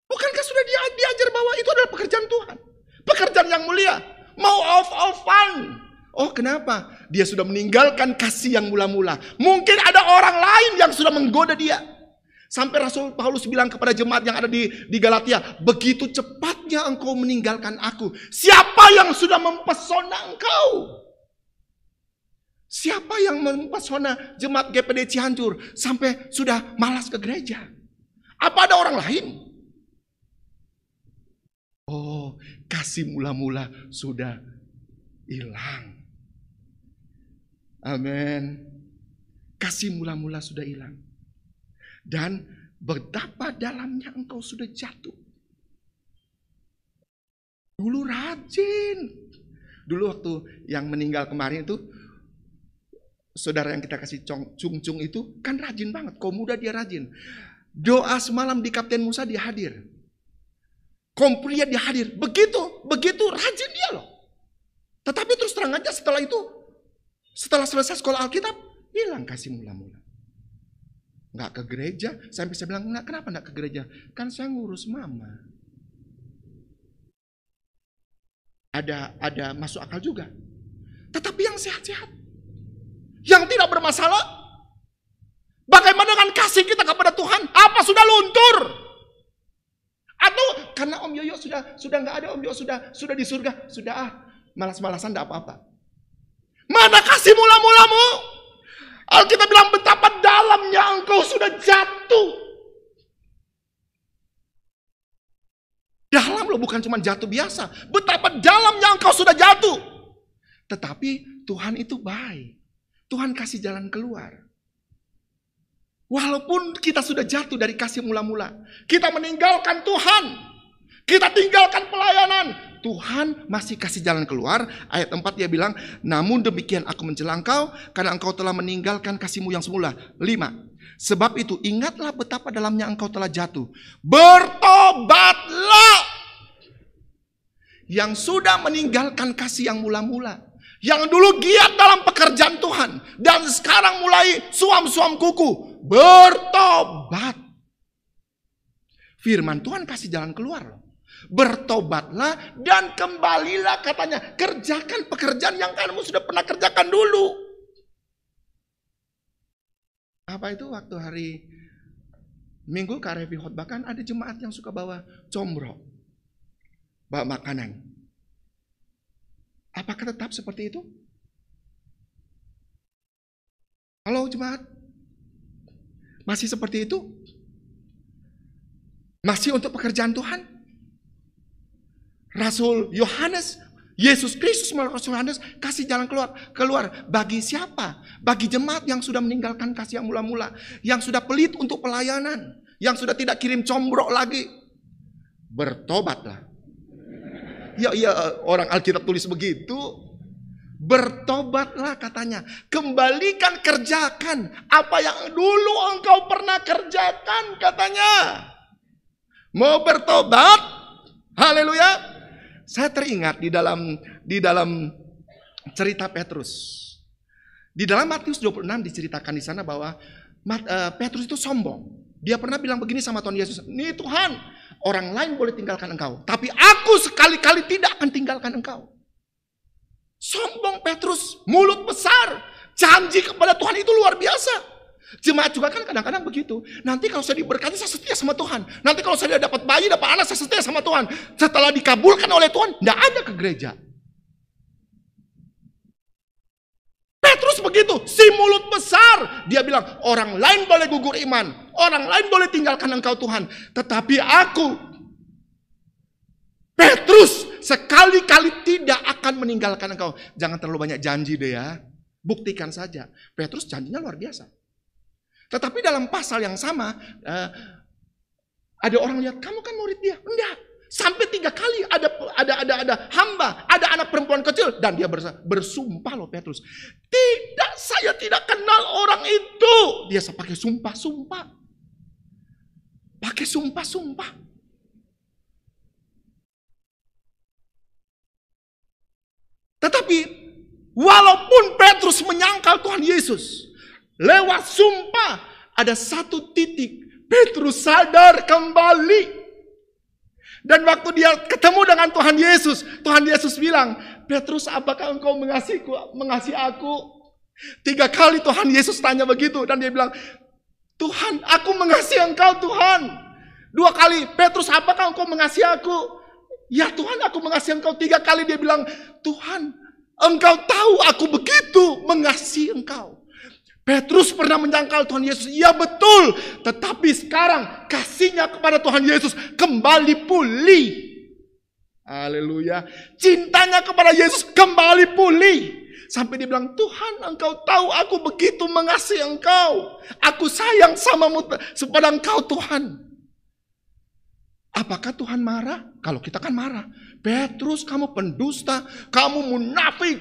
Bukankah sudah diajar bahwa itu adalah pekerjaan Tuhan? Pekerjaan yang mulia. Mau off-offan. Oh, kenapa? Dia sudah meninggalkan kasih yang mula-mula. Mungkin ada orang lain yang sudah menggoda dia. Sampai Rasul Paulus bilang kepada jemaat yang ada di Galatia, begitu cepatnya engkau meninggalkan aku. Siapa yang sudah mempesona engkau? Siapa yang mempesona jemaat GPD Cianjur sampai sudah malas ke gereja? Apa ada orang lain? Oh, kasih mula-mula sudah hilang. Amin. Kasih mula-mula sudah hilang. Dan betapa dalamnya engkau sudah jatuh. Dulu rajin. Dulu waktu yang meninggal kemarin itu, saudara yang kita kasih cung-cung itu kan rajin banget. Kaum muda dia rajin. Doa semalam di Kapten Musa dia hadir. Komplia dia hadir. Begitu rajin dia loh. Tetapi terus terang aja setelah itu, setelah selesai sekolah Alkitab, hilang kasih mula-mula. Nggak ke gereja, sampai saya bilang, kenapa nggak ke gereja? Kan saya ngurus mama. Ada masuk akal juga. Tetapi yang sehat-sehat, yang tidak bermasalah, bagaimana dengan kasih kita kepada Tuhan? Apa sudah luntur? Atau karena Om Yoyo sudah nggak ada, Om Yoyo sudah di surga, sudah malas-malasan nggak apa-apa. Mana kasih mula-mulamu? Alkitab bilang betapa dalamnya engkau sudah jatuh. Dalam loh, bukan cuma jatuh biasa. Betapa dalamnya engkau sudah jatuh. Tetapi Tuhan itu baik. Tuhan kasih jalan keluar. Walaupun kita sudah jatuh dari kasih mula-mula. Kita meninggalkan Tuhan. Kita tinggalkan pelayanan. Tuhan masih kasih jalan keluar. Ayat 4 dia bilang, namun demikian aku mencela engkau, karena engkau telah meninggalkan kasihmu yang semula. 5. Sebab itu ingatlah betapa dalamnya engkau telah jatuh. Bertobatlah. Yang sudah meninggalkan kasih yang mula-mula. Yang dulu giat dalam pekerjaan Tuhan. Dan sekarang mulai suam-suam kuku. Bertobat. Firman Tuhan kasih jalan keluar loh. Bertobatlah dan kembalilah katanya. Kerjakan pekerjaan yang kamu sudah pernah kerjakan dulu. Apa itu waktu hari Minggu Karevi khotbah kan ada jemaat yang suka bawa combro. Bawa makanan. Apakah tetap seperti itu? Halo jemaat? Masih seperti itu? Masih untuk pekerjaan Tuhan? Rasul Yohanes, Yesus Kristus melalui Rasul Yohanes kasih jalan keluar bagi siapa? Bagi jemaat yang sudah meninggalkan kasih yang mula-mula, yang sudah pelit untuk pelayanan, yang sudah tidak kirim combrok lagi. Bertobatlah. Ya orang Alkitab tulis begitu. Bertobatlah katanya. Kembalikan, kerjakan apa yang dulu engkau pernah kerjakan katanya. Mau bertobat? Haleluya. Saya teringat di dalam cerita Petrus. Di dalam Matius 26 diceritakan di sana bahwa Petrus itu sombong. Dia pernah bilang begini sama Tuhan Yesus, "Nih Tuhan, orang lain boleh tinggalkan engkau, tapi aku sekali-kali tidak akan tinggalkan engkau." Sombong Petrus, mulut besar, janji kepada Tuhan itu luar biasa. Jemaat juga kan kadang-kadang begitu. Nanti kalau saya diberkati saya setia sama Tuhan. Nanti kalau saya dapat bayi, dapat anak, saya setia sama Tuhan. Setelah dikabulkan oleh Tuhan, tidak ada ke gereja. Petrus begitu, si mulut besar. Dia bilang, orang lain boleh gugur iman. Orang lain boleh tinggalkan engkau Tuhan. Tetapi aku, Petrus, sekali-kali tidak akan meninggalkan engkau. Jangan terlalu banyak janji deh ya. Buktikan saja. Petrus janjinya luar biasa. Tetapi dalam pasal yang sama, ada orang lihat, kamu kan murid dia. Enggak. Sampai 3 kali ada hamba, ada anak perempuan kecil. Dan dia bersumpah loh Petrus. Tidak, saya tidak kenal orang itu. Dia pakai sumpah-sumpah. Pakai sumpah-sumpah. Tetapi, walaupun Petrus menyangkal Tuhan Yesus, lewat sumpah, ada satu titik Petrus sadar kembali. Dan waktu dia ketemu dengan Tuhan Yesus bilang, Petrus, apakah engkau mengasihi aku? 3 kali Tuhan Yesus tanya begitu. Dan dia bilang, Tuhan, aku mengasihi engkau Tuhan. 2 kali, Petrus, apakah engkau mengasihi aku? Ya Tuhan, aku mengasihi engkau. 3 kali dia bilang, Tuhan, engkau tahu aku begitu mengasihi engkau. Petrus pernah menyangkal Tuhan Yesus. Ya betul. Tetapi sekarang kasihnya kepada Tuhan Yesus kembali pulih. Haleluya. Cintanya kepada Yesus kembali pulih. Sampai dia bilang, Tuhan, engkau tahu aku begitu mengasihi engkau. Aku sayang samamu kepada engkau Tuhan. Apakah Tuhan marah? Kalau kita kan marah. Petrus, kamu pendusta, kamu munafik.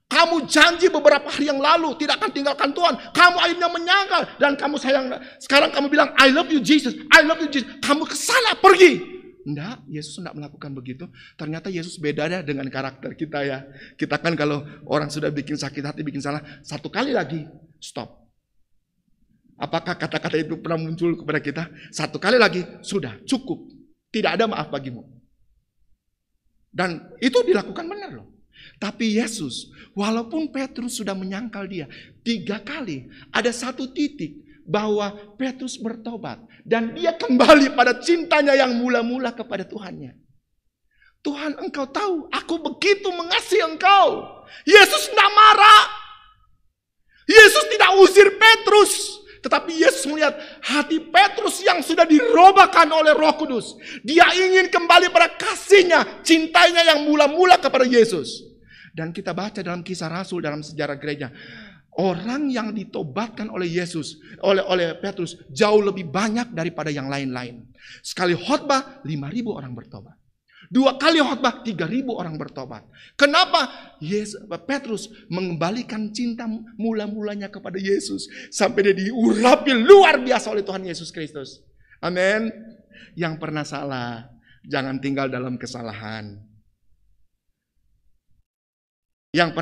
Kamu janji beberapa hari yang lalu tidak akan tinggalkan Tuhan. Kamu akhirnya menyangkal dan kamu sayang. Sekarang kamu bilang, I love you Jesus, I love you Jesus. Kamu kesana, pergi. Enggak, Yesus tidak melakukan begitu. Ternyata Yesus beda ya dengan karakter kita ya. Kita kan kalau orang sudah bikin sakit hati, bikin salah, 1 kali lagi, stop. Apakah kata-kata itu pernah muncul kepada kita? 1 kali lagi, sudah, cukup. Tidak ada maaf bagimu. Dan itu dilakukan benar loh. Tapi Yesus, walaupun Petrus sudah menyangkal dia 3 kali, ada 1 titik bahwa Petrus bertobat. Dan dia kembali pada cintanya yang mula-mula kepada Tuhannya. Tuhan, engkau tahu, aku begitu mengasihi engkau. Yesus tidak marah. Yesus tidak usir Petrus. Tetapi Yesus melihat hati Petrus yang sudah dirobahkan oleh Roh Kudus. Dia ingin kembali pada kasihnya, cintanya yang mula-mula kepada Yesus. Dan kita baca dalam Kisah Rasul, dalam sejarah gereja. Orang yang ditobatkan oleh Yesus, oleh Petrus jauh lebih banyak daripada yang lain-lain. Sekali khotbah 5.000 orang bertobat. 2 kali khotbah 3.000 orang bertobat. Kenapa? Petrus mengembalikan cinta mula-mulanya kepada Yesus sampai dia diurapi luar biasa oleh Tuhan Yesus Kristus. Amin. Yang pernah salah, jangan tinggal dalam kesalahan. Yang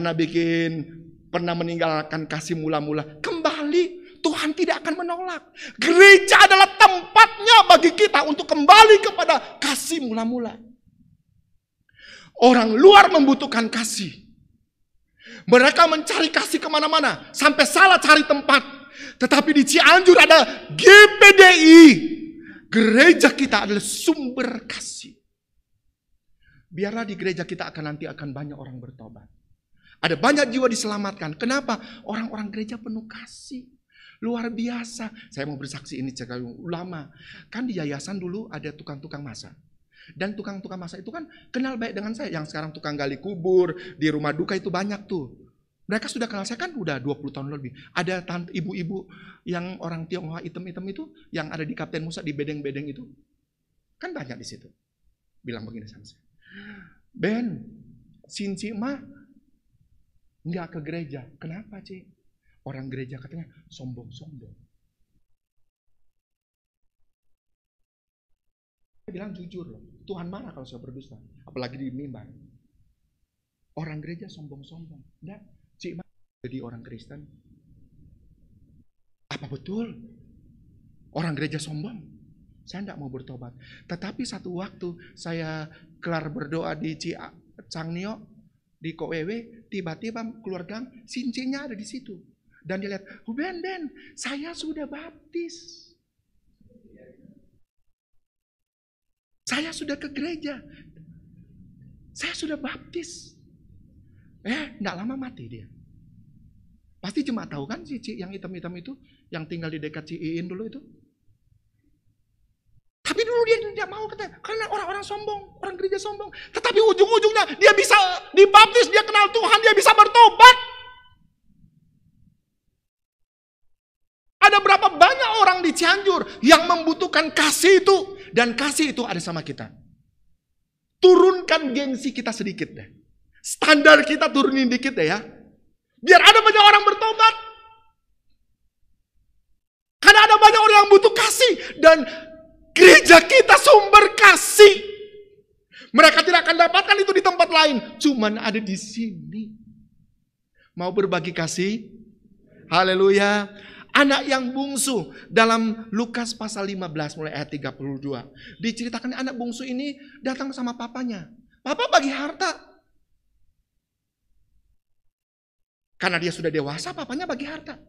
pernah meninggalkan kasih mula-mula, kembali. Tuhan tidak akan menolak. Gereja adalah tempatnya bagi kita untuk kembali kepada kasih mula-mula. Orang luar membutuhkan kasih. Mereka mencari kasih kemana-mana, sampai salah cari tempat. Tetapi di Cianjur ada GPDI. Gereja kita adalah sumber kasih. Biarlah di gereja kita nanti akan banyak orang bertobat. Ada banyak jiwa diselamatkan. Kenapa? Orang-orang gereja penuh kasih. Luar biasa. Saya mau bersaksi ini sekali ulama. Kan di yayasan dulu ada tukang-tukang masak. Dan tukang-tukang masak itu kan kenal baik dengan saya. Yang sekarang tukang gali kubur, di rumah duka itu banyak tuh. Mereka sudah kenal saya kan udah 20 tahun lebih. Ada ibu-ibu yang orang Tionghoa hitam-hitam itu, yang ada di Kapten Musa, di bedeng-bedeng itu. Kan banyak di situ. Bilang begini sama saya. Ben, Cinci mah nggak ke gereja. Kenapa, Ci? Orang gereja katanya sombong-sombong. Saya bilang jujur loh, Tuhan marah kalau saya berdusta. Apalagi di mimbar. Orang gereja sombong-sombong. Nggak, Ci mah jadi orang Kristen. Apa betul? Orang gereja sombong? Saya nggak mau bertobat. Tetapi satu waktu saya kelar berdoa di Changnyeok, di KWW, tiba-tiba keluar gang, Cincinya ada di situ. Dan dia lihat, Ben, saya sudah baptis. Saya sudah ke gereja. Saya sudah baptis. Enggak lama mati dia. Pasti cuma tahu kan si yang hitam-hitam itu, yang tinggal di dekat Ciin dulu itu. Tapi dulu dia tidak mau katanya, karena orang-orang sombong, orang gereja sombong. Tetapi ujung-ujungnya dia bisa dibaptis, dia kenal Tuhan, dia bisa bertobat. Ada berapa banyak orang di Cianjur yang membutuhkan kasih itu. Dan kasih itu ada sama kita. Turunkan gengsi kita sedikit deh. Standar kita turunin dikit deh ya. Biar ada banyak orang bertobat. Karena ada banyak orang yang butuh kasih. Dan gereja kita sumber kasih. Mereka tidak akan dapatkan itu di tempat lain. Cuman ada di sini. Mau berbagi kasih? Haleluya. Anak yang bungsu dalam Lukas pasal 15 mulai ayat 32. Diceritakan anak bungsu ini datang sama papanya. Papa bagi harta. Karena dia sudah dewasa, papanya bagi harta.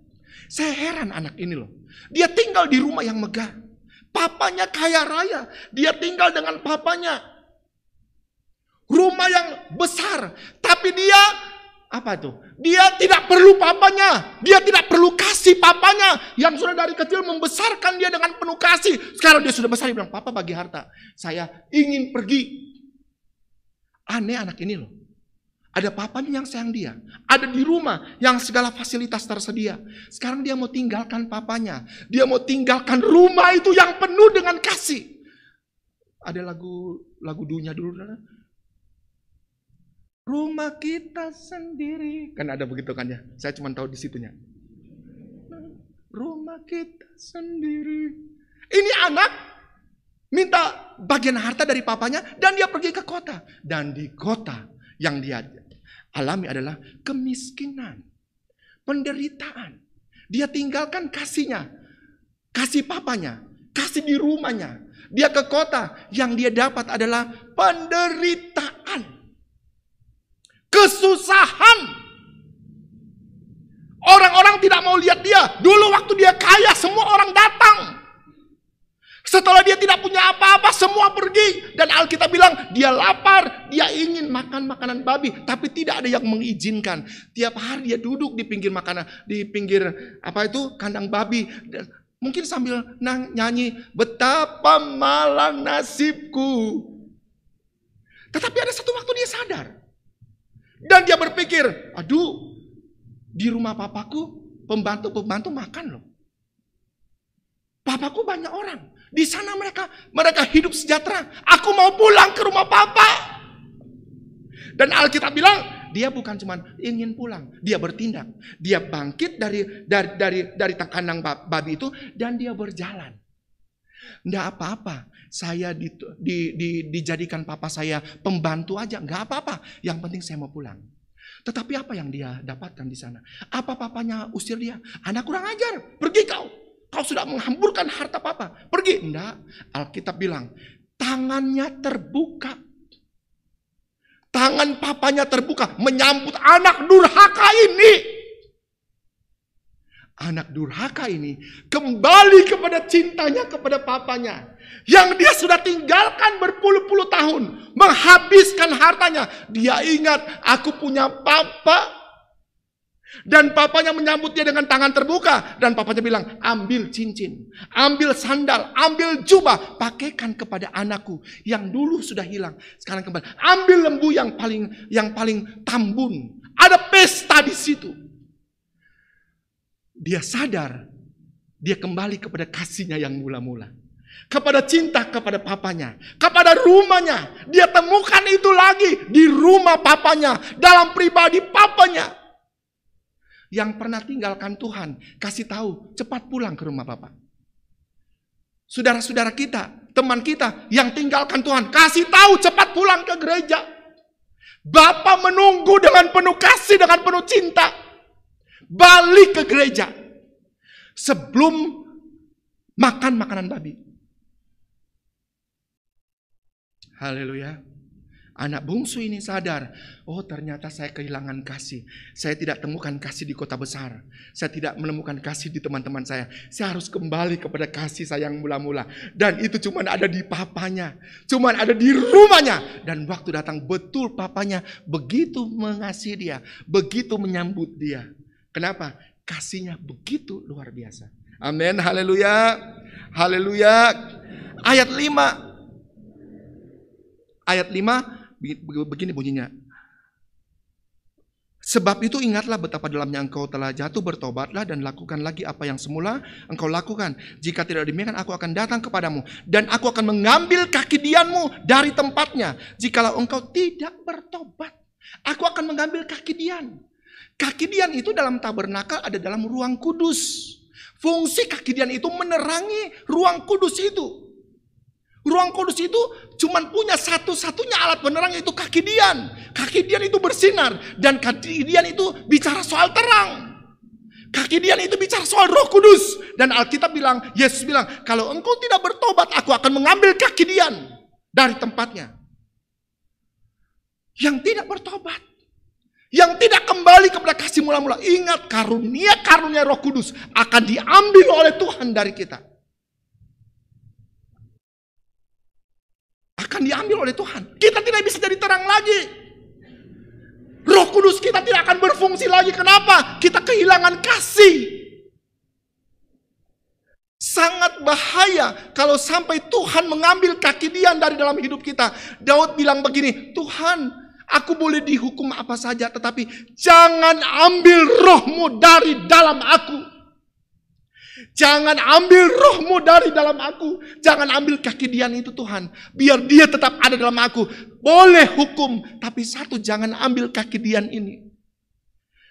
Saya heran anak ini loh. Dia tinggal di rumah yang megah. Papanya kaya raya. Dia tinggal dengan papanya. Rumah yang besar. Tapi dia, apa tuh? Dia tidak perlu papanya. Dia tidak perlu kasih papanya. Yang sudah dari kecil membesarkan dia dengan penuh kasih. Sekarang dia sudah besar, dia bilang, papa bagi harta. Saya ingin pergi. Aneh anak ini loh. Ada papanya yang sayang dia. Ada di rumah yang segala fasilitas tersedia. Sekarang dia mau tinggalkan papanya. Dia mau tinggalkan rumah itu yang penuh dengan kasih. Ada lagu dunia dulu. Rumah kita sendiri. Kan ada begitu kan ya. Saya cuma tahu di situnya. Rumah kita sendiri. Ini anak minta bagian harta dari papanya. Dan dia pergi ke kota. Dan di kota yang dia alami adalah kemiskinan, penderitaan. Dia tinggalkan kasihnya, kasih papanya, kasih di rumahnya. Dia ke kota, yang dia dapat adalah penderitaan, kesusahan. Orang-orang tidak mau lihat dia. Dulu waktu dia kaya, semua orang datang. Setelah dia tidak punya apa-apa, semua pergi. Dan Alkitab bilang, dia lapar, dia ingin makan makanan babi. Tapi tidak ada yang mengizinkan. Tiap hari dia duduk di pinggir kandang babi. Dan mungkin sambil nyanyi, betapa malang nasibku. Tetapi ada satu waktu dia sadar. Dan dia berpikir, aduh, di rumah papaku, pembantu-pembantu makan loh. Papaku banyak orang. Di sana mereka hidup sejahtera. Aku mau pulang ke rumah papa. Dan Alkitab bilang, dia bukan cuma ingin pulang, dia bertindak. Dia bangkit dari kandang babi itu dan dia berjalan. Nggak apa-apa, saya dijadikan papa saya pembantu aja, nggak apa-apa. Yang penting saya mau pulang. Tetapi apa yang dia dapatkan di sana? Apa papanya usir dia? Anak kurang ajar, pergi kau. Kau sudah menghamburkan harta papa. Pergi. Enggak. Alkitab bilang, tangannya terbuka. Tangan papanya terbuka. Menyambut anak durhaka ini. Anak durhaka ini kembali kepada cintanya kepada papanya. Yang dia sudah tinggalkan berpuluh-puluh tahun. Menghabiskan hartanya. Dia ingat, aku punya papa. Dan papanya menyambut dia dengan tangan terbuka. Dan papanya bilang, ambil cincin, ambil sandal, ambil jubah, pakaikan kepada anakku yang dulu sudah hilang, sekarang kembali. Ambil lembu yang paling tambun. Ada pesta di situ. Dia sadar, dia kembali kepada kasihnya yang mula-mula. Kepada cinta kepada papanya, kepada rumahnya. Dia temukan itu lagi di rumah papanya, dalam pribadi papanya. Yang pernah tinggalkan Tuhan, kasih tahu, cepat pulang ke rumah papa. Saudara-saudara kita, teman kita yang tinggalkan Tuhan, kasih tahu, cepat pulang ke gereja. Bapa menunggu dengan penuh kasih, dengan penuh cinta. Balik ke gereja sebelum makan makanan babi. Haleluya. Anak bungsu ini sadar, oh ternyata saya kehilangan kasih. Saya tidak temukan kasih di kota besar. Saya tidak menemukan kasih di teman-teman saya. Saya harus kembali kepada kasih saya yang mula-mula. Dan itu cuma ada di papanya. Cuma ada di rumahnya. Dan waktu datang betul papanya begitu mengasihi dia. Begitu menyambut dia. Kenapa? Kasihnya begitu luar biasa. Amin, haleluya. Haleluya. Ayat 5. Ayat 5. Begini bunyinya. Sebab itu ingatlah betapa dalamnya engkau telah jatuh, bertobatlah dan lakukan lagi apa yang semula engkau lakukan. Jika tidak demikian, aku akan datang kepadamu dan aku akan mengambil kaki Dianmu dari tempatnya. Jikalau engkau tidak bertobat, aku akan mengambil kaki Dian. Kaki Dian itu dalam tabernakel ada dalam ruang kudus. Fungsi kaki Dian itu menerangi ruang kudus itu. Ruang kudus itu cuma punya satu-satunya alat penerang, yaitu kaki Dian. Kaki Dian itu bersinar. Dan kaki Dian itu bicara soal terang. Kaki Dian itu bicara soal Roh Kudus. Dan Alkitab bilang, Yesus bilang, kalau engkau tidak bertobat, aku akan mengambil kaki Dian dari tempatnya. Yang tidak bertobat, yang tidak kembali kepada kasih kasih mula-mula. Ingat, karunia Roh Kudus akan diambil oleh Tuhan dari kita. Akan diambil oleh Tuhan. Kita tidak bisa jadi terang lagi. Roh Kudus kita tidak akan berfungsi lagi. Kenapa? Kita kehilangan kasih. Sangat bahaya kalau sampai Tuhan mengambil kaki Dian dari dalam hidup kita. Daud bilang begini, Tuhan, aku boleh dihukum apa saja, tetapi jangan ambil roh-Mu dari dalam aku. Jangan ambil roh-Mu dari dalam aku. Jangan ambil kaki Dian itu Tuhan. Biar dia tetap ada dalam aku. Boleh hukum, tapi satu, jangan ambil kaki Dian ini.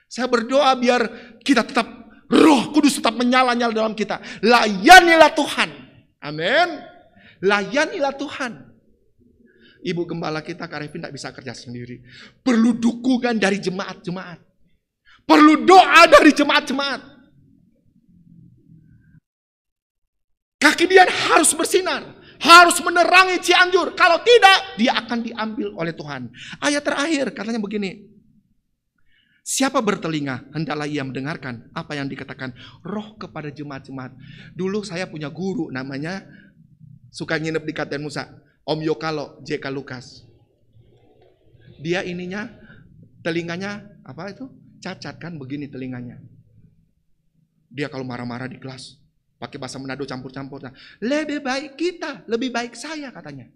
Saya berdoa biar kita tetap, Roh Kudus tetap menyala-nyala dalam kita. Layanilah Tuhan. Amin. Layanilah Tuhan. Ibu gembala kita, Kak Revin, tidak bisa kerja sendiri. Perlu dukungan dari jemaat-jemaat. Perlu doa dari jemaat-jemaat. Kaki Dian harus bersinar. Harus menerangi Cianjur. Kalau tidak, dia akan diambil oleh Tuhan. Ayat terakhir katanya begini. Siapa bertelinga, hendaklah ia mendengarkan apa yang dikatakan Roh kepada jemaat-jemaat. Dulu saya punya guru namanya, suka nginep di Katen Musa, Om Yokalo, J.K. Lukas. Dia ininya, telinganya, apa itu? Cacat kan, begini telinganya. Dia kalau marah-marah di kelas, pakai bahasa Manado campur-campur. Lebih baik kita, lebih baik saya katanya.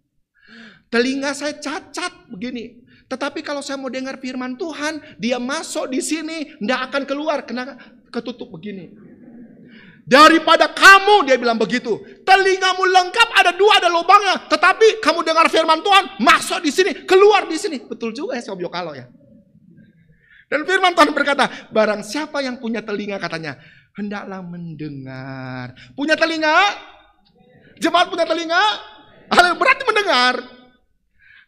Telinga saya cacat begini. Tetapi kalau saya mau dengar firman Tuhan, dia masuk di sini, tidak akan keluar, kena ketutup begini. Daripada kamu, dia bilang begitu, telingamu lengkap, ada dua, ada lubangnya. Tetapi kamu dengar firman Tuhan, masuk di sini, keluar di sini. Betul juga ya, Sob Yokalo ya. Dan firman Tuhan berkata, barang siapa yang punya telinga katanya, hendaklah mendengar. Punya telinga? Jemaat punya telinga? Berarti mendengar.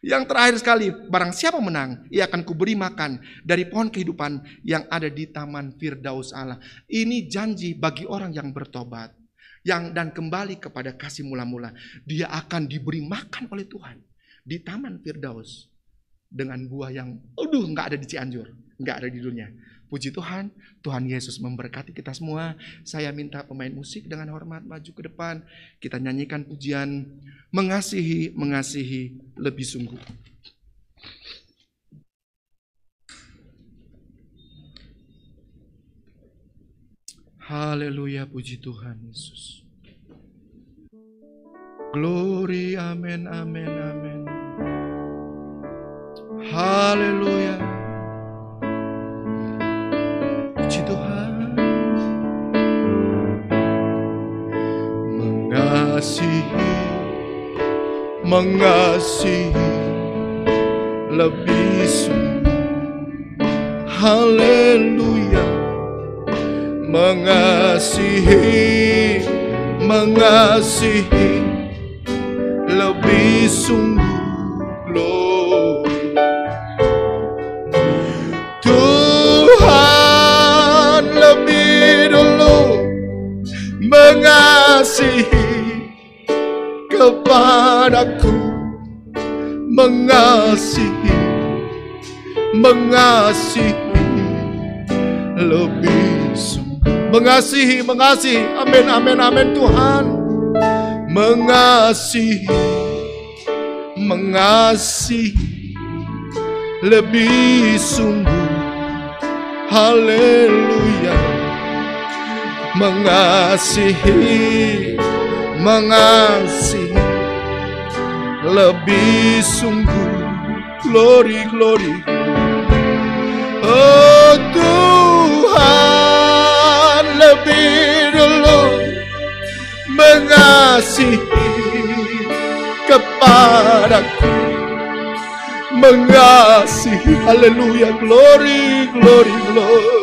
Yang terakhir sekali, barang siapa menang, ia akan kuberi makan dari pohon kehidupan yang ada di taman Firdaus Allah. Ini janji bagi orang yang bertobat, dan kembali kepada kasih mula-mula. Dia akan diberi makan oleh Tuhan di taman Firdaus dengan buah yang, nggak ada di Cianjur, nggak ada di dunia. Puji Tuhan, Tuhan Yesus memberkati kita semua. Saya minta pemain musik dengan hormat maju ke depan. Kita nyanyikan pujian Mengasihi, Mengasihi Lebih Sungguh. Haleluya, puji Tuhan Yesus. Glory, amin, amin, amin. Haleluya. Puji Tuhan. Mengasihi, mengasihi lebih sungguh. Haleluya. Mengasihi, mengasihi lebih sungguh. Glory. Tuhan lebih dulu mengasihi kepadaku, mengasihi, mengasihi lebih sungguh. Mengasihi, mengasihi, amin, amin, amin Tuhan. Mengasihi, mengasihi lebih sungguh. Haleluya. Mengasihi, mengasihi lebih sungguh. Glory, glory. Oh Tuhan lebih dulu mengasihi kepadaku, mengasihi. Haleluya, glory, glory, glory.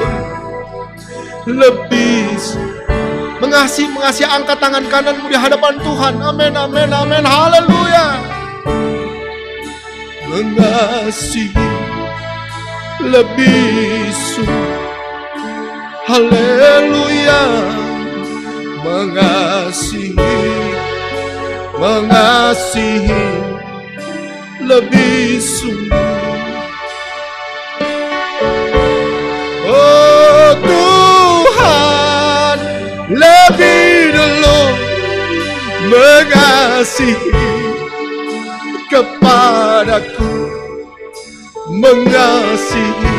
Lebih mengasihi, mengasihi. Angkat tangan kananmu di hadapan Tuhan. Amin, amin, amin. Haleluya. Mengasihi lebih sungguh. Haleluya. Mengasihi, mengasihi lebih sungguh. Oh mengasihi kepadaku, mengasihi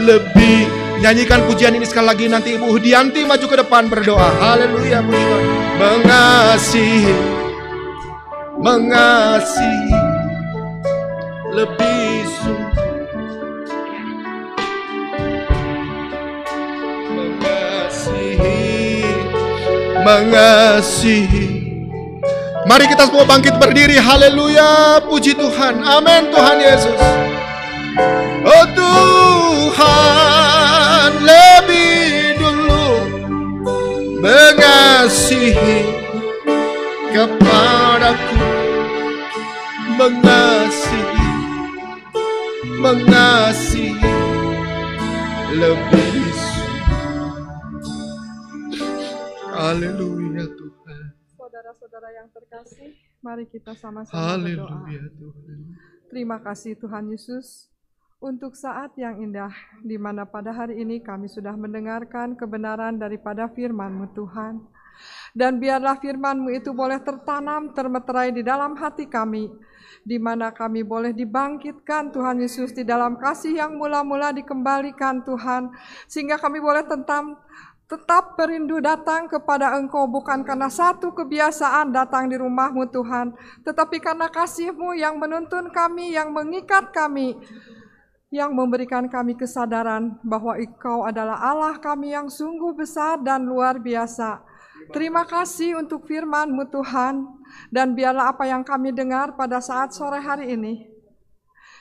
lebih. Nyanyikan pujian ini sekali lagi, nanti Ibu Hudianti maju ke depan berdoa. Haleluya, puji Tuhan. Mengasihi lebih sungguh, mengasihi. Mari kita semua bangkit berdiri. Haleluya, puji Tuhan. Amin, Tuhan Yesus. Oh Tuhan, lebih dulu mengasihi kepadaku, mengasihi lebih. Haleluya Tuhan. Saudara-saudara yang terkasih, mari kita sama-sama berdoa. Haleluya Tuhan. Terima kasih Tuhan Yesus untuk saat yang indah di mana pada hari ini kami sudah mendengarkan kebenaran daripada firman-Mu Tuhan. Dan biarlah firman-Mu itu boleh tertanam, termeterai di dalam hati kami, di mana kami boleh dibangkitkan Tuhan Yesus di dalam kasih yang mula-mula dikembalikan Tuhan, sehingga kami boleh tetap merindu datang kepada Engkau, bukan karena satu kebiasaan datang di rumah-Mu Tuhan, tetapi karena kasih-Mu yang menuntun kami, yang mengikat kami, yang memberikan kami kesadaran bahwa Engkau adalah Allah kami yang sungguh besar dan luar biasa. Terima kasih untuk firman-Mu Tuhan, dan biarlah apa yang kami dengar pada saat sore hari ini,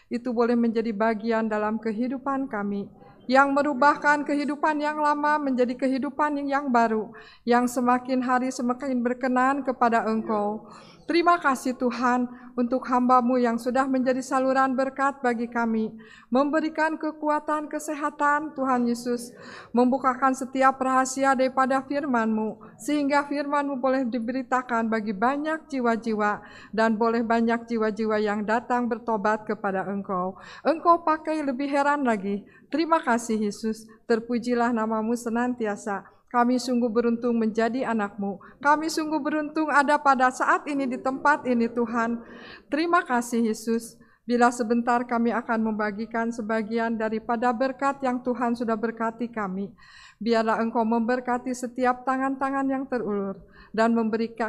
itu boleh menjadi bagian dalam kehidupan kami, yang merubahkan kehidupan yang lama menjadi kehidupan yang baru, yang semakin hari semakin berkenan kepada Engkau. Terima kasih Tuhan untuk hamba-Mu yang sudah menjadi saluran berkat bagi kami, memberikan kekuatan, kesehatan Tuhan Yesus, membukakan setiap rahasia daripada firman-Mu, sehingga firman-Mu boleh diberitakan bagi banyak jiwa-jiwa, dan boleh banyak jiwa-jiwa yang datang bertobat kepada Engkau. Engkau pakai lebih heran lagi. Terima kasih Yesus, terpujilah nama-Mu senantiasa. Kami sungguh beruntung menjadi anak-Mu. Kami sungguh beruntung ada pada saat ini di tempat ini Tuhan. Terima kasih Yesus. Bila sebentar kami akan membagikan sebagian daripada berkat yang Tuhan sudah berkati kami. Biarlah Engkau memberkati setiap tangan-tangan yang terulur. Dan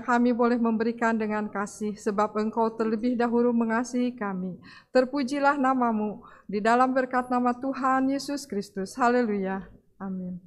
kami boleh memberikan dengan kasih, sebab Engkau terlebih dahulu mengasihi kami. Terpujilah nama-Mu di dalam berkat nama Tuhan Yesus Kristus. Haleluya. Amin.